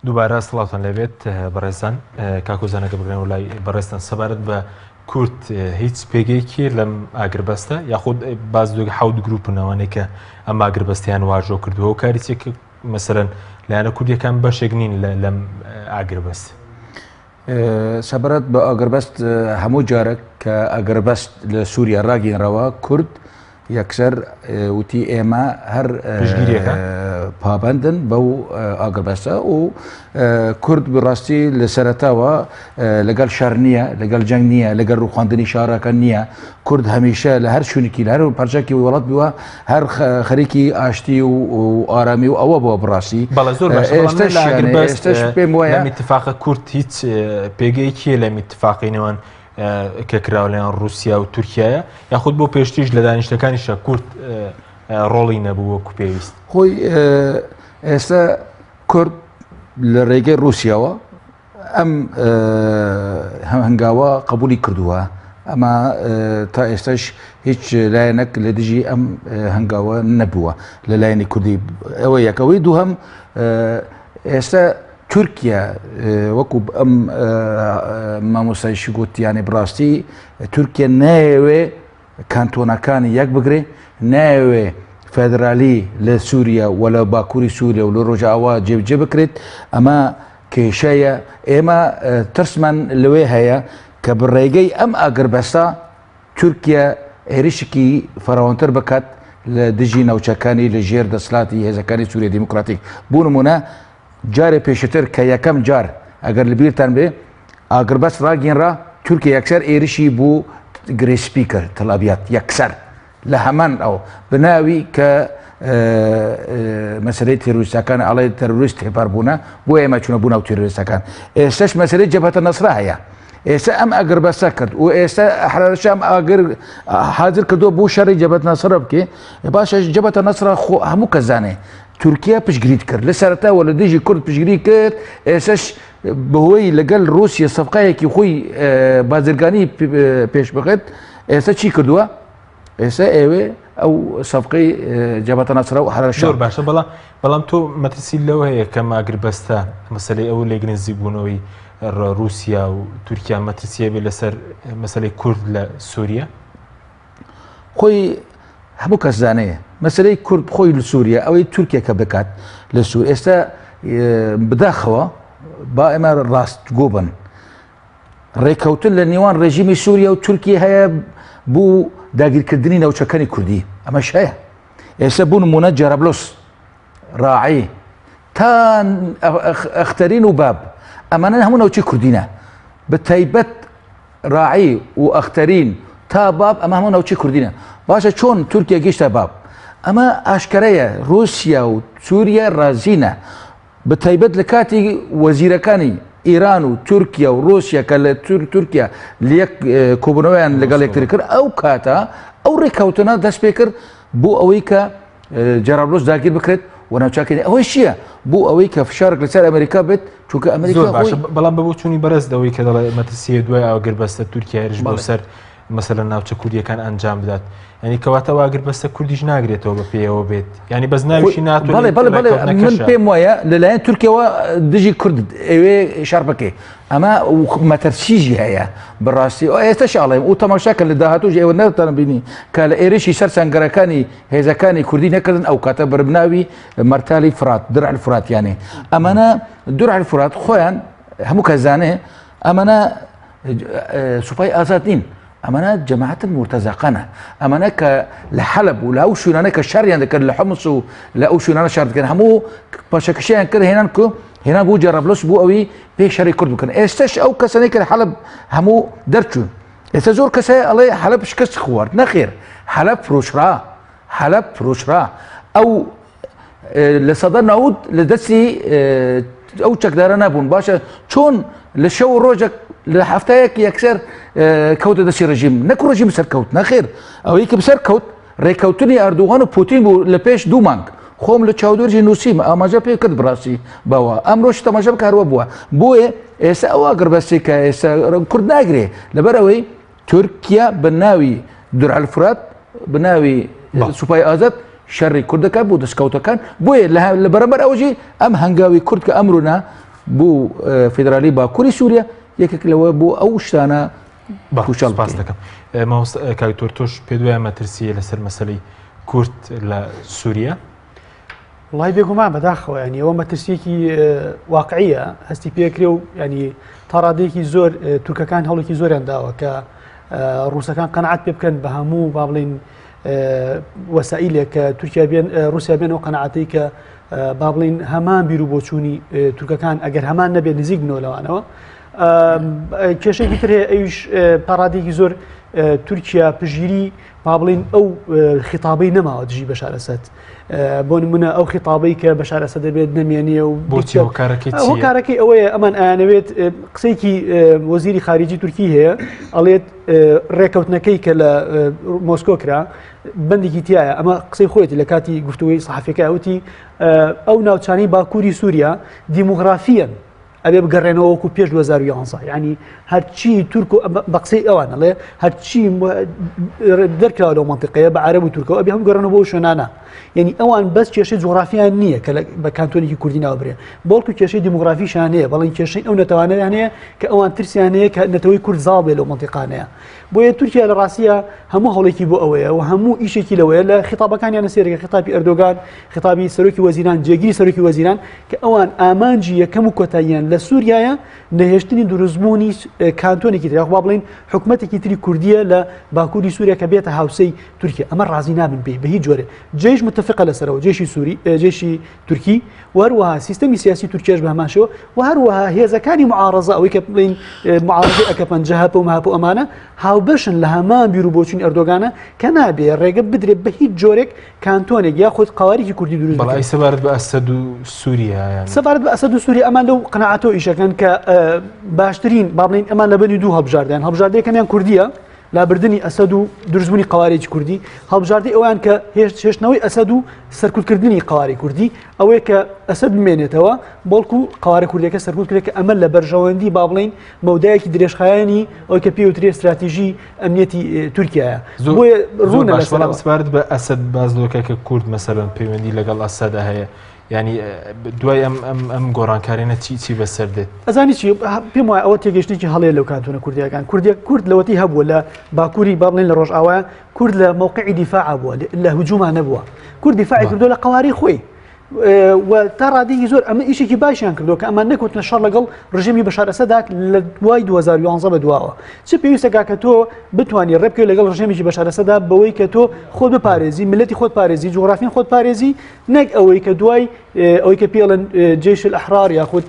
B: دووبارە سڵاوتان لەبێت بەڕێزان کاکۆزانەکە بگرێن و لای بەڕێستان سەبارەت بە کورد هیچ پێگەیەکی لەم ئاگربەستە یاخود باز حەوت گروپنەوەی کە ئەم ئاگربەستیان واژۆ کردووە و کاریچێک مەسەرەن لایەنە کوردیەکان بەشێک نین لەم ئاگربەست.
E: سەبارەت بە ئاگربەست هەموو جارێک کە ئەگربەست لە سووریا ڕاگەیەنراوە کورد یەکسەر وتی ئێمە هەر پابندن بەو ئاگربەستە و کورد بڕاستی لە سەرەتاوە لەگەڵ شار نییە لەگەڵ جەنگ نییە لەگەڵ ڕوخاندنی شارەکە نییە. کورد هەمیشە لە هەر شوێنێکی لە هەر پارچەکی وڵات بووە هەر خەریکی ئاشتی و ئارامی و ئەوە بۆ بڕاستی.
B: بەڵە زۆر ئێستش پێم وایە میتفاقە کورد هیچ پێگەیەکی لە میتفاقینەوەن کە کراوەیان رووسیا و تورکایە یاخود بۆ پێشتیش لە دانیشتەکانیشە کورد ڕۆڵی نەبوو وەکو پێویست.
E: خۆی ئێستا کورد لە ڕێگەی رووسیاوە ئەم هەنگاوە قبولی کردووە. ئەمە تا ئێستاش هیچ لایەنێک لە دژی ئەم هەنگاوە نەبووە لە لایەنی کوردی. ئەوە یەکەوەی دووهەم ئێستا تورکیا وەکو ئەم مامۆستایشی گوتیانی بڕاستی تورکیا نایەوێ کانتۆنەکانی یەک بگرێ نایەوێ فێدرالی لە سووریا و لە باکووری سووریا و لە ڕۆژاوا جێبجێ بکرێت. ئەمە کێشەیە ئێمە ترسمان لەوێ هەیە کە بڕێگەی ئەم ئاگربەستە تورکیا عێریشکی فراوانتر بکات لە دژی ناوچەکانی لە ژێر دەسەڵاتی هێزەکانی سووریا دیموکراتیک. بوو نمونە جارێ پێشتر کە یەکەم جار ئەگەر لە بیرتان بێ ئاگربەست ڕاگەیەنرا تورکیا یەکسەر عێریشی بوو گرێسپی کرد تەڵابیات یەکسەر لە هەمان ئەو بناوی کە مەسەلەی تێروریستەکان ئەڵێ تەروریست هێپار بوونە بۆ ئێمە چوونە بوونە و تێروریستەکان. ئێستاش مەسەلەی جەبهەتە نەسرا هەیە. ئێستا ئەم ئەگربەستە کرد و ئێستا حرارەشام ئاگر حاضر کردووە بۆ شەڕی جەبهەت نەسرە بکێ. باشە جەبهەتە نەسرا هەموو کەس زانێ تورکیا پشگریت کرد لە سەرەتاوە لە دژی کورد پشگری کرد. ئێستاش بەهۆی لەگەڵ رووسیا سەفقایەکی خۆی بازرگانی پێش بخێت ئێستا چی کردووە؟ ئێستا ئێوێ ئەو سەفقەی جەبهەتە نەسرا و حرارەشام
B: زۆر باشە بەڵام تۆ مەترسی لەوە هەیە کە ئاگربەستە مەسەلەی ئەو لێگرنزی بوونەوەی رووسیا و تورکیا مەترسیە بێ لەسەر مەسەلەی کورد لە سووریا؟
E: خۆی هەموو کەس زانەیە مەسەلەی کورد خۆی لە سووریا ئەوەی تورکیا کە بکات لە سوور ئێستا بداخەوە با ئێمە ڕاستگۆ بن. ڕێکەوتن لە نێوان ڕێژیمی سووریا و تورکیا هەیە بوو داگیرکردنی ناوچەکانی کوردی. ئەمەش هەیە. ئێستا بوو نمونە جەرابلۆس ڕاعی تا ئەختەرین و باب ئەمانە هەموو ناوچەی کوردینە بە تایبەت ڕاعی و ئەختەرین تا باب ئەمە هەموو ناوچەی کوردینە. باشە چۆن تورکیا گەیشتە باب؟ ئەمە ئاشکەرەیە رووسیا و سووریا ڕازینە بە تایبەت لە کاتی وەزیرەکانی ئیران و تورکیا و رووسیا کە لە تورکیا لەک کۆبوونەوەیان لەگەڵ یەکتر کرد ئەو کاتە ئەو ڕێککەوتنە دەست پێ کرد بۆ ئەوەی کە جەرابلۆس داگیر بکرێت و ناوچاکەی ئەوەی چییە؟ بۆ ئەوەی کە فشارێک لەسەر ئەمریکا بێت چونکە ئەمریکا
B: بەڵام بەبوو چوونی بەرزدەوەی کە دەڵێ مەترسیە دوای ئاگربەستە تورکیا هێرش بۆ سەر مەسەلە ناوچە کوردیەکان ئەنجام بدات. ینی کەواتەوە ئاگربەستە کوردیش ناگرێتەوە بە پێیەوە بێت ینی بەس ناویشی ناتوانێت.
E: من پێم وایە لەلایەن تورکیاوە دژی کورد ئەوێ شار بکێ ئەمە مەتەرسیژی هەیە بەڕاستی ئێستا شاڵێم و تەماشاکە لە داهاتوش ئێوە نەتان بینی کە لە ئێرشی سەر سەنگەرەکانی هێزەکانی کوردی نەکردن ئەو کاتە بەربناوی مەرتالی فرات درع الفراتیانێ ئەمانە درع الفرات خۆیان هەموو کەس زانێ ئەمانە سوپای ئازاد نین ئەمانە جەماعەتن مرتەزەقەنە ئەمانە کە لە حەلب و لە ئەو شوێنانە کە شەریان دەکرد لە حمص و لە ئەو شوێنانە شار دەکەن هەموو پاشەکشیان کرد هێنان کو هێنا بوو جەڕەبلس بوو ئەوی پێی شەڕی کورد بکەن ئێستش ئەو کەسانەی کە لە حەلب هەموو دەرچوون ئێستا زۆر کەسای ئەڵێ حەلب شکست خوارد نەخێر حەلب فرۆشرا ئەو لە سەدە نەود لە دەستی ئەو چەکدارە نەبوون باشە چۆن لە شەو ڕۆژێک لە هەفتەیەک یەکسەر کەوتە دەستی ڕژیم نەکو ڕژیم سەرکەوت نەخێر ئەوەی کە بسەر کەوت ڕێککەوتنی ئەردوغان و پوتین بوو لە پێش 2 مانگ خۆم لە چاودێرژی نووسیم ئاماژە پێ کرد بڕاستی بەوە ئەمڕۆژ تەماشا بکارەوە بووە بۆیە ئێستا ئەوە گەربەستی کە ئێستا کورد ناگرێ لەبەرەوەی تورکیا بە ناوی درعالفرات بە ناوی سوپای ئازاد شەڕی کوردەکە بۆ دەستکەوتەکان بۆیە لە بەرەبەر ئەوژی ئەم هەنگاوی کورد کە ئەمرۆنا بوو فیدرالی باکووری سووریا یەکێک لەوە بۆ ئەو شتانە باخوشال باس دەکەم کاکتۆر تۆش پێ دوایە مەترسیە لەسەر مەسەلەی کورد لە سووریا
F: وڵای بێگومان بەداخەوە ینی ئەوە مەترسیەکی واقعیە هەستی پێکرێ و ینی تا ڕادێکی زۆر تورکەکان هەوڵێکی زۆریان داوە کە ڕووسەکان قەنەعەت پێ بکەن بە هەموو با بڵین وەسائلێک کە تورکیا بێن رووسیا بێن ئەو قەنەعەتەی کە با بڵین هەمان بیر و بۆچوونی تورکەکان ئەگەر هەمان نەبێت نزیک بنەوە لەوانەوە کێشەیەکی تر هەیە ئەویش پاڕادێکی زۆر تورکیا پژگیری با بڵین ئەو خیتابەی نەماوە دژی بەشار ئەسەد بۆ نمونە ئەو خیتابەی کە بەشار ئەسەد دەبێت نەمێنیە و هۆکارەکەی ئەوەیە ئەمان ئایانەوێت قسەیەکی وەزیری خارجی تورکی هەیە ئەڵێت ڕێکەوتنەکەی کە لە مۆسکۆ کرا بەندێکی تایە ئەمە قسەی خۆیەتی لە کاتی گفتوگوی سەحافیەکە ئەوتی ئەو ناوچانەی باکووری سووریا دیموغرافیەن ئەبێ بگەڕێنەوە وەکو پێش 2011 ینی هەرچی تورک و بە قسەی ئەوانەڵێ هەرچی دەرکراوە لەو منتیقەیە بە عەرەب و تورکەوە ئەبێ هەم گەڕێنەوە بۆ شوێنانە یعنی ئەوان بەس کێشەی جوغرافیان نییە کە بە کانتۆنێکی کوردی ناوە برێ بەڵکو کێشەی دیموگرافیشان هەیە بەڵێن کێشەی ئەو نەتەوانەیان هەیە کە ئەوان ترسیان هەیە کە نەتەوەی کورد زاڵ بێ لەو منتیقانەیە بۆیە تورکیا لە ڕاستیە هەموو هەوڵێکی بۆ ئەوەیە و هەموو ئیشێکی لەوەیە لە خیتابەکانیان سێرەکە خیتابی ئەردۆگان خیتابی سەرۆکی وەزیران جێگیری سەرۆکی وەزیران کە ئەوان ئامانجی یەکەم و کۆتاییان لە سووریایە نەهێشتنی دروستبوونی کانتۆنێکی تر با بڵین حکوومەتێکی تری کوردیە لە باکووری سووریا کە بێتە هاوسەی تورکیا ئەمە ڕازی نابن بە هیچ جۆرێ جێش متفقە لەسەرەوە جێشی سووری جێشی تورکی وهروەها سیستەمی سیاسی تورکیاش بە هەماشەوە و هەروەها هێزەکانی معارەزە ئەوەی کە بڵین معارەزەی ئەکە پەنجەهەپە و ماهەپە و ئەمانە هاوبەشن لە هەمان بیر و بۆچوونی ئەردۆگانە کە نابێ ڕێگە بدرێت بە هیچ جۆرێک کانتۆنێک یاخود قاوارێکی کوردی دروست
B: بەڵای سەبارەت بە ئەسەد و سووریا
F: سەبارەت بە ئەسەد و سووریا ئەمان لەو قەناعەتەوە ئیشەکەن کە باشترین با بڵین ئەمان لە بەنی دوو هەڵبژاردیان هەڵبژاردەیەکەمیان کوردیە لابردنی ئەسەد و دروستبوونی قوارێکی کوردی هەڵبژاردەی ئەویان کە هێشتنەوەی ئەسەد و سەرکوتکردنی قواری کوردی ئەوەیە کە ئەسەد بمێنێتەوە بەڵکو قوارە کوردەکە سەرکوت کرێت کە ئەمە لە بەرژەوەندی با بڵین مەودایەکی درێژخایانی ئەوەی کە پێوترێ استراتیژی ئەمنیەتی تورکیایە بۆیە ڕوونە
B: بەڵام سپارت بە ئەسەد بازلۆکە کە کورد مەسەلەن پەیوەندی لەگەڵ ئەسەدا هەیە ینی دوای ئەم گۆڕانکارێنە چی بەسەر دێت
F: ئەزانی چی پێم وایە ئەوە تێگەشتێکی هەڵەیە لەو کانتۆنە کوردیەکان کورد لەوەتی هەبووە لە باکووری با بڵین لە ڕۆژئاوایە کورد لە مووقعی دیفاع بووە لە هجوومان نەبووە کورد دیفاعی کردو لە قواری خۆی و تا ڕادێکی زۆر ئەمە ئیشێکی باشیان کردو کە ئەمان نەکەوتنە شەڕ لەگەڵ ڕژێمی بەشار ئەسەدا لە دوای 2011 بەدواوە چ پێویستە کە تۆ بتوانانی ڕێبکەوێت لەگەڵ ڕژێمێکی بەشار ئەسەدا بەوەی کە تۆ خۆت بپارێزی ملەتی خۆت پارێزی جوغرافین خۆت پارێزی نەک ئەوەی کە دوای ئەوەی کە پێڵن جێش الأحرار یاخود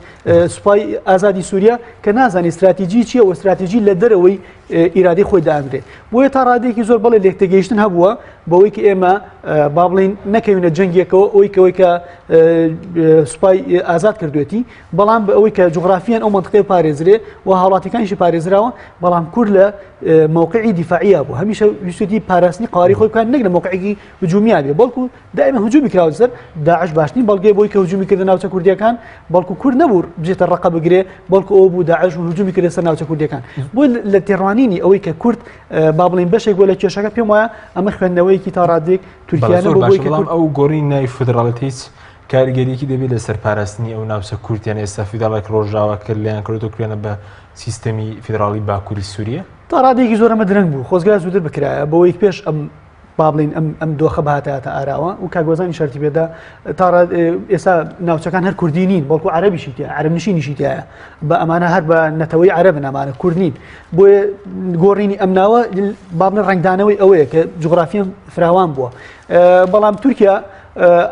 F: سوپای ئازادی سووریا کە نازانی استراتیژی چییە و استراتیژی لە دەرەوەی ئیرادی خۆی دامرێت بۆیە تا ڕادێکی زۆر بەڵێ لێکتەگەیشتن هەبووە بەوەی کە ئێمە با بڵین نەکەوینە جەنگێکەوە ئەوەی کە سوپای ئازاد کردوێتی بەڵام بە ئەوەی کە جوغرافیان ئەو منطقەی پارێزرێ و هاوڵاتیەکانیشی پارێزراوە بەڵام کورد لە مووقعی دیفاعیە بوو هەمیشە ویستی پاراستنی قواری خۆی بکات نەک لە مووقعێکی هجوومیان بێ بەڵکو دائما هجوومی کراوە سەر داعش باشترین بەڵگەی بۆی کە هجوومی کردە ناوچە کوردیەکان بەڵکو کورد نەبوو بجێتە ڕقە بگرێ بەڵکو ئەو بوو داعش و هجوومی کردە سەر ناوچە کوردیەکان بۆ لە تێڕوانینی ئەوەی کە کورد با بڵین بەشێک بۆ لە کێشەکە پێم وایە ئەمە خوێندنەوەیکی تا ڕادێک تورکیانە بۆی کە
B: ئەو گۆڕی ناوی فدراڵەت هیچ کاریگەریەکی دەبێت لە سەرپاراستنی ئەو ناوچە کورتیان ئێستا فیداڵێک ڕۆژاوا کرد لیان کردو کوێنە بە سیستەمی فیدراڵی باکووری سووریە
F: تا ڕادێکی زۆر ئەمە درەنگ بوو خۆزگای زووتر بکرایە بەوەی پێش ئەم با بڵین ئەم دۆخە بەهاتایەتە ئاراوە و کاگۆزانی شەرتی پێدا تا ئێستا ناوچەکان هەر کوردی نین بەڵکو عەرەبیشی تایە عەرەبنشینیشی تایە بە ئەمانە هەر بە نەتەوەی عەرەبن ئەمانە کورد نین بۆیە گۆڕینی ئەم ناوە با بڵێن ڕنگدانەوەی ئەوەیە کە جوغرافیان فراوان بووە بەڵام تورکیا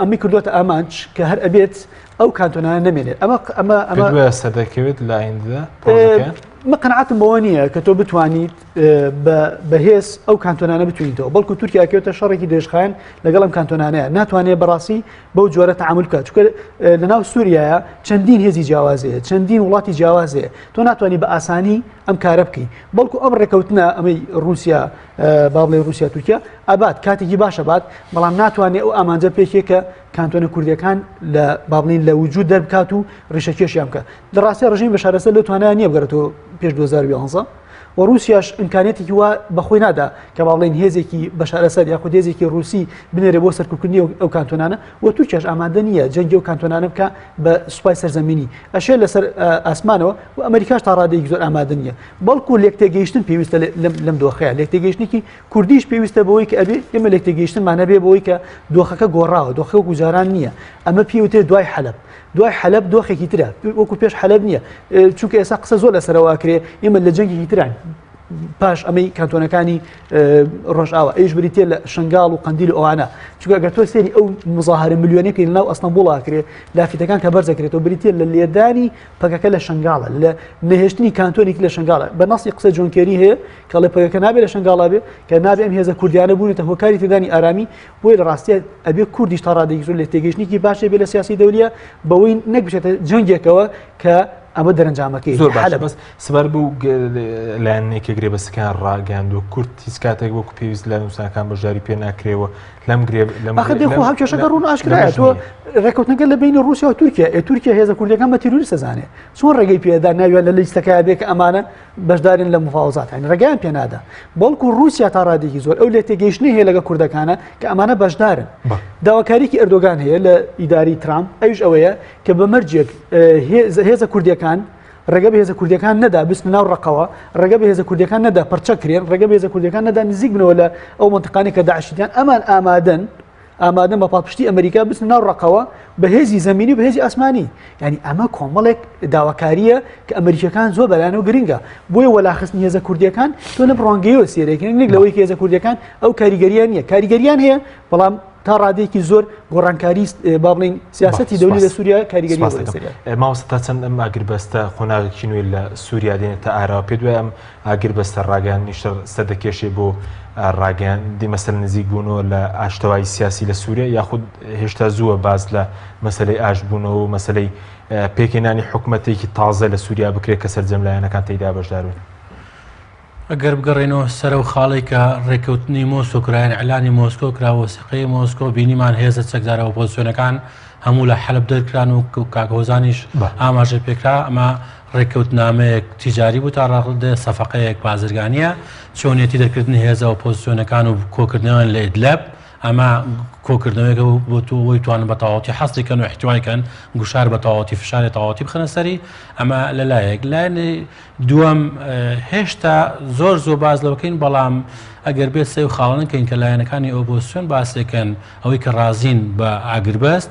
F: ئەمی کردوتە ئامانج کە هەر ئەبێت ئەو کانتۆنانە نەمێنێت ئەمە
B: سەردەکەوێت لە ئایندەدا
F: من قەنەعەتم بەوە نییە کە تۆ بتوانیت بەهێز ئەو کانتۆنانە بتوانیتەوە بەڵکو تورکیاکەوێتە شەڕێکی درێژخایەن لەگەڵ ئەم کانتۆنانەیە ناتوانێت بەڕاستی بەو جۆرە تەعامل بکات چونکە لەناو سووریایە چەندین هێزی جیاوازەیە چەندین وڵاتی جیاوازەیە تۆ ناتوانانی بە ئاسانی ئەم کارە بکەیت بەڵکو ئەم ڕێکەوتنە ئەمەی رووسیا با بڵێ رووسیا تورکیا ئابات کاتێکی باشە بات بەڵام ناتوانێت ئەو ئامانجە پێکێکە کانتۆنە کوردیەکان لە با بڵین لە وجود دەربکات و ڕێشەکێشیان بکە لەڕاستی ڕژیم بەشار ئەسەد لە توانایە نییە بگەڕێتەوە پێش 2011 و رووسیاش ئیمکانێتێکی وا بەخۆی نادا کە با بڵین هێزێکی بەشار ئەسەد یاخود هێزێکی رووسی بنێرێ بۆ سەرکوتکردنی ئەو کانتۆنانە و تورکیاش ئامادە نییە جەنگی ئەو کانتۆنانە بکە بە سوپای سەرزەمینی ئەشێ لەسەر ئاسمانەوە و ئەمریکاش تا ڕادەیەکی زۆر ئامادە نییە بەڵکو لێکتێگەیشتن پێویستە لەم دۆخەیە لێکتێگەیشتنی کوردیش پێویستە بەوەی کە ئەبێ ئێمە لێکتێگەیشتنمان هەبێ بەوەی کە دۆخەکە گۆڕاوە دۆخەکە گوزاران نییە ئەمە پێوتێ دوای حەلەب دۆخێکی ترە وەکو پێش حەلەب نییە چونکە ئێستا قسە زۆر لەسەرەوەکرێ ئێمە لە جەنگێکی تران پاش ئەمەی کانتۆنەکانی ڕۆژئاوە ئەیش بریتێ لە شنگاڵ و قەندیل و ئەوانە چونکە ئەگەر تۆ سێری ئەو مزاهرە ملیۆنێکی لەناو ئەستەمبوڵاکرێ لافیتەکان کە بەرزەکرێتەوە بریتێ لە لێدانی پەکەکە لە شنگاڵە لە نەهێشتنی کانتۆنێکی لە شنگاڵە بە نەسی قسە جۆن کێری هەیە کە لە پەکەکە نابێت لە شنگاڵا بێ کە نابێ ئەم هێزە کوردیانە بوونێتە هۆکاری تێدانی ئارامی بۆیە لە ڕاستیە ئەبێ کوردیش تا ڕادێکی زۆر لە تێگەیشتنێکی باشێ بێ لە سیاسی دەولیە بەوەی نەک بچێتە جەنگێکەوە کە ئەمە دەرەنجامەکەی
B: زۆر بەس سبەر بوو لایەنێکی گرێبەستەکان ڕاگەاند و کورد هیچ کاتێک وەکو پێویست لە نووسەکان بەشداری پێ ناکرێەوە لەم
F: هاوکێشەکە ڕوون ئاشکرایە تۆ ڕێکەوتنەکە لە بینی رووسیا و تورکیا هێزە کوردەکان بە تیروریستە زانێ چۆن ڕێگەی پێدا ناوێت لە لیستەکە بێ کە ئەمانە بەشدارن لە مفاوزات هەین ڕێگەیان پێ نادا بەڵکو رووسیا تا ڕادێکی زۆر ئەو لێ تێگەیشتنی هەیە لەگە کوردەکانە کە ئەمانە بەشدارن داواکاریکی ئەردۆگان هەیە لە ئیداری ترامپ ئەوش ئەوەیە کە بە مەرجێک هێزە کوردیەکان ڕێگە بە هێزە کوردیەکان نەدا بستنە ناو ڕقەوە ڕێگە بە هێزە کوردیەکان نەدا پەرچەکرێن ڕێگە بە هێزە کوردیەکان نەدا نزیک بنەوە لە ئەو منتیقانی کە داعشیان ئەمان ئامادەن بە پاڵپشتی ئەمریکا بستنە ناو ڕقەوە بە هێزی زەمینی و بە هێزی ئاسمانی ینی ئەمە کۆمەڵێک داواکاریە کە ئەمریکەکان زۆر بەلایەنەوە گرنگە بۆیە وەلاخستنی هێزە کوردیەکان تۆ لە ڕوانگەیەوە سێرەکەن نێک لەوەی کە هێزە کوردیەکان ئەو کاریگەریان نییە کاریگەریان هەیە بەڵام تا ڕادێکی زۆر گۆڕانکاری با بڵین سیاسەتی دەولی لە سووریا کاریگەری
B: ماوەستا تا چەند ئەم ئاگربەستە خۆناغێکی نوێی لە سووریا دێنێتە ئاراوە پێ دوای ئەم ئاگربەستە ڕاگەاندنیشتر سەردەکێشێ بۆ ڕاگەاندی مەسەل نزیک بوونەوە لە ئاشتەوایی سیاسی لە سووریا یاخود هێشتا زووە باز لە مەسەلەی ئاشبوونەوە و مەسەلەی پێکهێنانی حکوومەتێکی تازە لە سووریا بکرێت کە سەرجەم لایەنەکان تێیدا بەشدارون
D: ئەگەر بگەڕێنەوە سەرە و خاڵی کە ڕێکەوتنی مۆسکۆ کرایەن ئەعلانی مۆسکۆ کراوە سقەی مۆسکۆ بینیمان هێزە چەکدارە ئۆپۆزیسیۆنەکان هەموو لە حەلب دەرکران و کاکۆزانیش ئاماژە پێکرا ئەمە ڕێکەوتنامەیەک تیجاری بوو تا ڕاڕدە سەفەقەیەک بازرگانیە چۆنیەتی دەرکردنی هێزە ئۆپۆزیسیۆنەکان و کۆکردنەوەیان لە ئیدلەب ئەمە کۆکردنەوەیەکە بۆ توی توانن بە تەواوەتی حەستیکەن و احتیوایکەن گوشار بە تەواوەتی فشاری تەواوەتی بخەنە سەری ئەمە لەلایەک لایەنی دووەم هێشتا زۆر باز لەوەکەین بەڵام ئەگەر بێت سێ و خاڵنکەین کە لایەنەکانی ئۆپۆزیسیۆن باسێکن ئەوەی کە ڕازین بە ئاگربەست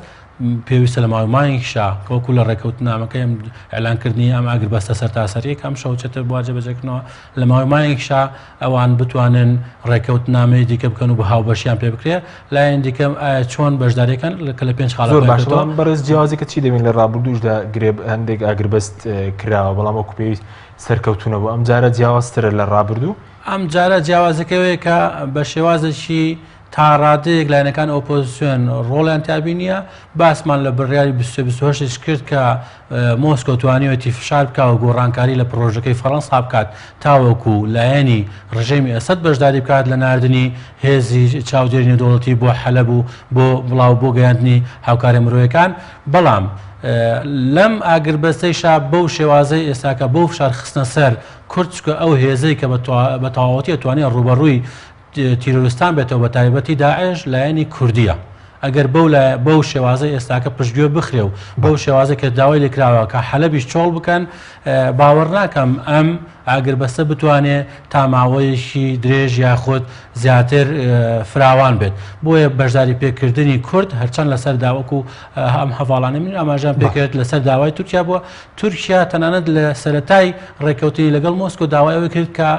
D: پێویستە لە ماوەمانێکیشا کەوەکو لە ڕێکەوتنامەکەی ئەعلانکردنی ئەم ئاگربەستە سەرتاسەری ئەم شەوچێتە بواجێبەجێکردنەوە لە ماوەمانێکیشا ئەوان بتوانن ڕێکەوتنامەی دیکە بکەن و بە هاوبەشیان پێ بکرێ لایەن دیکەم چۆن بەشداریەکەن کە لە 5 خاڵ
B: زۆر باشەوە بەڕێز جیازێکە چی دەبین لە ڕابردووشدا گرێب هەندێک ئاگربەست کراوە بەڵام وەکو پێویست سەرکەوتونە بوو ئەم جارە جیاوازترە لە ڕابردوو
D: ئەم جارە جیاوازەکەوەیە کە بە شێوازێکی تا ڕادەیەک لایەنەکان ئۆپۆزیسیۆن ڕۆڵیان تابی نییە باسمان لە بڕیاری 2028 کرد کە مۆسکۆ توانیوەتی فشار بکات و گۆڕانکاری لە پرۆژەکەی فەڕەنسا بکات تاوەکو لایەنی ڕژێمی ئەسەد بەشداری بکات لە ناردنی هێزی چاودێرینی دەوڵەتی بۆ حەلەب و بۆ بڵاو بۆ گەیاندنی هاوکاری مرۆیەکان بەڵام لەم ئاگربەستەیشا بەو شێوازەی ئێستاکە بەو فشار خستنە سەر کورچکە ئەو هێزەی کە بە تەواوەتی توانێت ڕوبەڕووی تیرۆریستان بێتەوە بە تایبەتی داعش لایەنی کوردیە ئەگەر بەو شێوازە ئێستاکە پشتگوێ بخرێ و بەو شێوازە کە داوای لێکراوە کە حەلەبیش چۆڵ بکەن باوەڕ ناکەم ئەم ئاگربەستە بتوانێت تا ماوەیەکی درێژ یاخود زیاتر فراوان بێت بۆیە بەشداری پێکردنی کورد هەرچەند لەسەر داوەکو ئەم هەواڵانە من ئاماژان پێکرێت لەسەر داوای تورکیا بووە تورکیا تەنانەت لە سەرەتای ڕێکەوتنی لەگەڵ مۆسکۆ داوای ئەوە کرد کە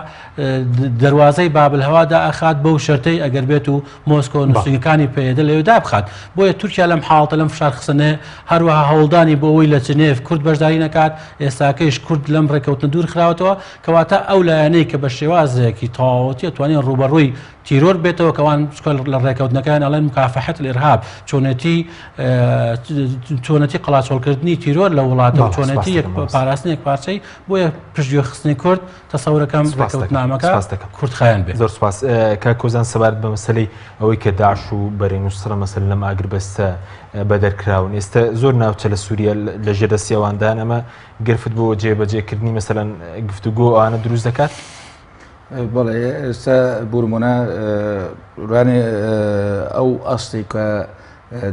D: دەواازەی بابلهەوادا ئەخات بەو شەرتەی ئەگەر بێت و مۆسکۆ نووسنگەکانی پێدە لەوێدا بخات بۆیە تورکیا لەم حاڵتە لەم فشار خستنێ هەروەها هەوڵدانی بۆ ئەوەی لە چنێف کورد بەشداری نەکات ئێستاکەیش کورد لەم ڕێکەوتن دوور خراوەتەوە کەواتە ئەو لایەنەی کە بە شێوازێکی تەواوەتی توانین ڕوبەڕووی تیرۆر بێتەوە کەوان لە ڕێکەوتنەکان ئەڵێن مکافحەت الئیرهاب چۆنەتی قەڵاچۆڵکردنی تیرۆر لە وڵاتە چۆنەتی پاراستنی یەک پارچەی بۆیە پشتگوێ خستنی کورد تەسەورەکەم ڕێکەوتنامەکە کورد خایەن بێت.
B: زۆر سپاس کە کۆزان سەبارەت بە مەسەلەی ئەوەی کە داعش و بەرێنووسڕە مەسەل لەم ئاگربەستە بەدەرکراون ئێستا زۆر ناوچە لە سووریا لە ژێردەستی ئەوەندان ئەمە گرفت بۆ جێبەجێکردنی مەسەلەن گفتوگۆ ئەوانە دروست دەکات؟
E: بەڵێ ئێستا بورمونە ڕوانێ ئەو ئەستی کە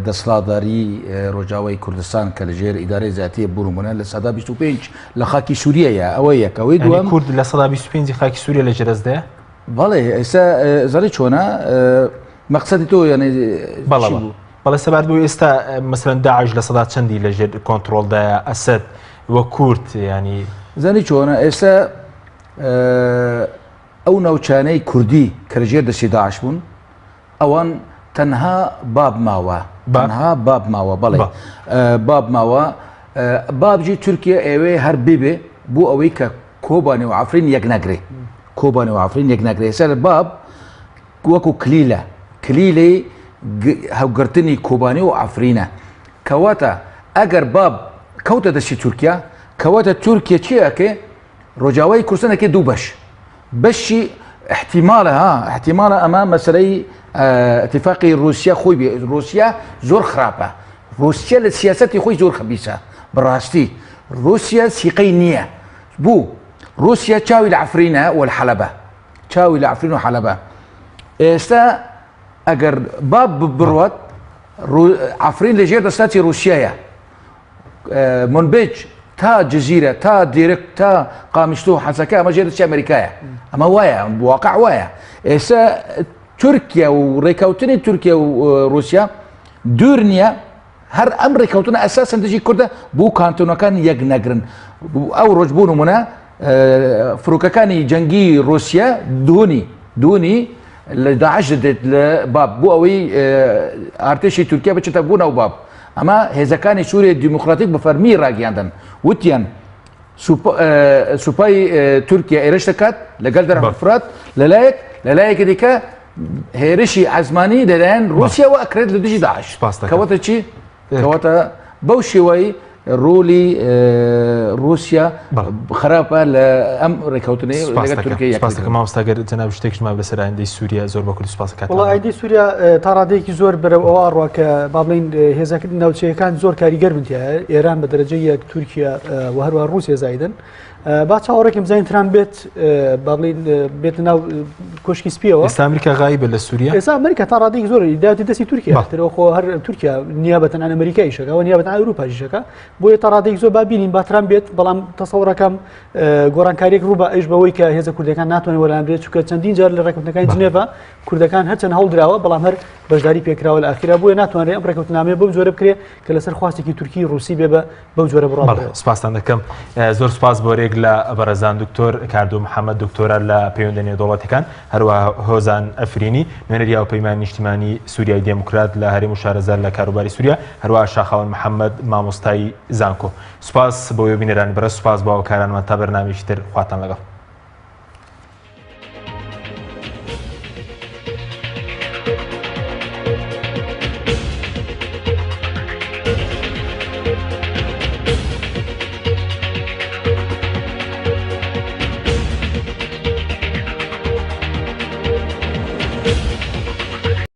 E: دەسڵاتداری ڕۆژاوای کوردستان کە لە ژێر ئیدارەی زیاتیە بورمونە لە سەدا 25 لە خاکی سووریەیە ئەوە یەکەوەی دووەم
B: کورد لە سەدا 25 خاکی سووریا لە جێرەزدەیە؟
E: بەڵێ ئێستا زەری چۆنە مەقسەدی تۆ یانێ
B: بەڵێ سەبارەت بۆ ئێستا مەسەلەن داعش لە سەدا چەندی لە ژێر کۆنتڕۆڵدایە ئەسەد وە کورد ینی
E: زانی چۆنە ئێستا ئەو ناوچانەی کوردی کە لە ژێر دەستی داعش بوون ئەوان تەنها باب ماوە بەڵێ باب ماوە بابجی تورکیا ئێوێ هەر ببێ بۆ ئەوەی کە کۆبانی و عفرین یەک نەگرێ سەر باب وەکو کلیلەی هەوگرتنی کۆبانی و عفرینە کەواتە ئەگەر باب کەوتە دەستی تورکیا کەواتە تورکیا چیەکێ ڕۆژاوای کوردستانەکە دوو بەشی احتیمالە ئەمە مەسەلەی اتفاقی رووسیا خۆی رووسیا زۆر خراپە رووسیا لە سیاسەتی خۆی زۆر خەبیسە بەڕاستی رووسیا سیقەی نییە بوو رووسیا چاوی لە عفرینە وەحەلەبە ئێستا ئەگەر باب بڕوات عفرین لە ژێر دەسڵاتی رووسیایە منبج تا جزیرە تا دیرەک تا قامیشتۆ و حەسەکە ئەمە ژێر دەستی ئەمریکایە ئەمە وایە واقع وایە ئێستا تورکیا و ڕێکەوتنی تورکیا و رووسیا دوور نییە هەر ئەم ڕێکەوتنە ئەساسەن دژی کوردە بۆ کانتۆنەکان یەک نەگرن ئەو ڕۆژ بوون ومونە فروکەکانی جەنگی رووسیا دوونی لە داعش دەدێت لە باب بۆ ئەوەی ئارتێشی تورکیا بچێتە بوون ئەو باب ئەمە هێزەکانی سووریە دیموکراتیک بە فەرمی ڕاگەیاندن وتیان سوپای تورکیا ئێرش دەکات لەگەڵ دەرەفرات لەلایەکی دیکە هێرشی عزمانی لەلایەن رووسیاوە ئەکرێت لە دژی داعش کەواتە چی؟ کەواتە بەو شێوەی ڕۆلی رووسیا خراپە لە ئەم ڕێکەوتنەی لەگەڵ تورکیا
B: سپاسەکە مامۆستاگەر جەناب شتێکمان بەسەر ئایندەی سووریا زۆر بە کورد سپاس دەکات.
F: وڵای ئایندەی سووریا تا ڕادەیەکی زۆر بەرەو ئەوە ئەڕوا کە با بڵێن هێزەکردنی ناوچەیەکان زۆر کاریگەر بن تایە ئێران بە دەرەجەی یەک تورکیا و هەروە رووسیا زایدن با چاوەڕێکم زانتران بێت با بڵێن بێت ناو کۆشکی سپیەوە
B: ئێستا ئەمریکا غایبە لە سووریا
F: ئێستا ئەمریکا تا ڕادەیەکی زۆر داوەتی دەستی تورکیا ترەوە خۆ هەر تورکیا نیابەتەن عن ئەمریکاییشەکە و نیابەتەن عن ئەوروپاییشەکە بۆیە تا ڕادەیەکی زۆر با بینین باتران بێت بەڵام تەسەوڕەکەم گۆڕانکاریێک ڕوو بە ئەوش بەوەی کە هێزە کوردەکان ناتوانێت وەلایەنبرێت چونکە چەندین جار لە ڕێکەوتنەکانی جنێڤا کوردەکان هەرچەند هەوڵ درراوە بەڵام هەر بەشداری پێکراوە لە ئاخیرا بۆیە ناتوانرێت ئەم ڕێکەوتنامەیە بەو جۆرە بکرێت کە لەسەر خواستێکی تورکی رووسی بێ بەو جۆرە بڕات.
B: سپاسان دەکەم زۆر سپاس بۆرێک لە بەڕێزان دکتۆر کاردۆ محەممەد دکتۆرە لە پەیوەندە نێودوڵەتەکان هەروەها هۆزان ئەفرینی نوێنەری یاوپەیمانی نیشتیمانی سووریای دموکرات لە هەرێم و شارەزار لە کاروباری سووریا هەروەها شاخاوەن محەممەد مامۆستای زانکۆ سوپاس بۆ بینەران بەرە سوپاس باوەکارانمان تا بەرنامێکی تر خواتان لەگەڵ.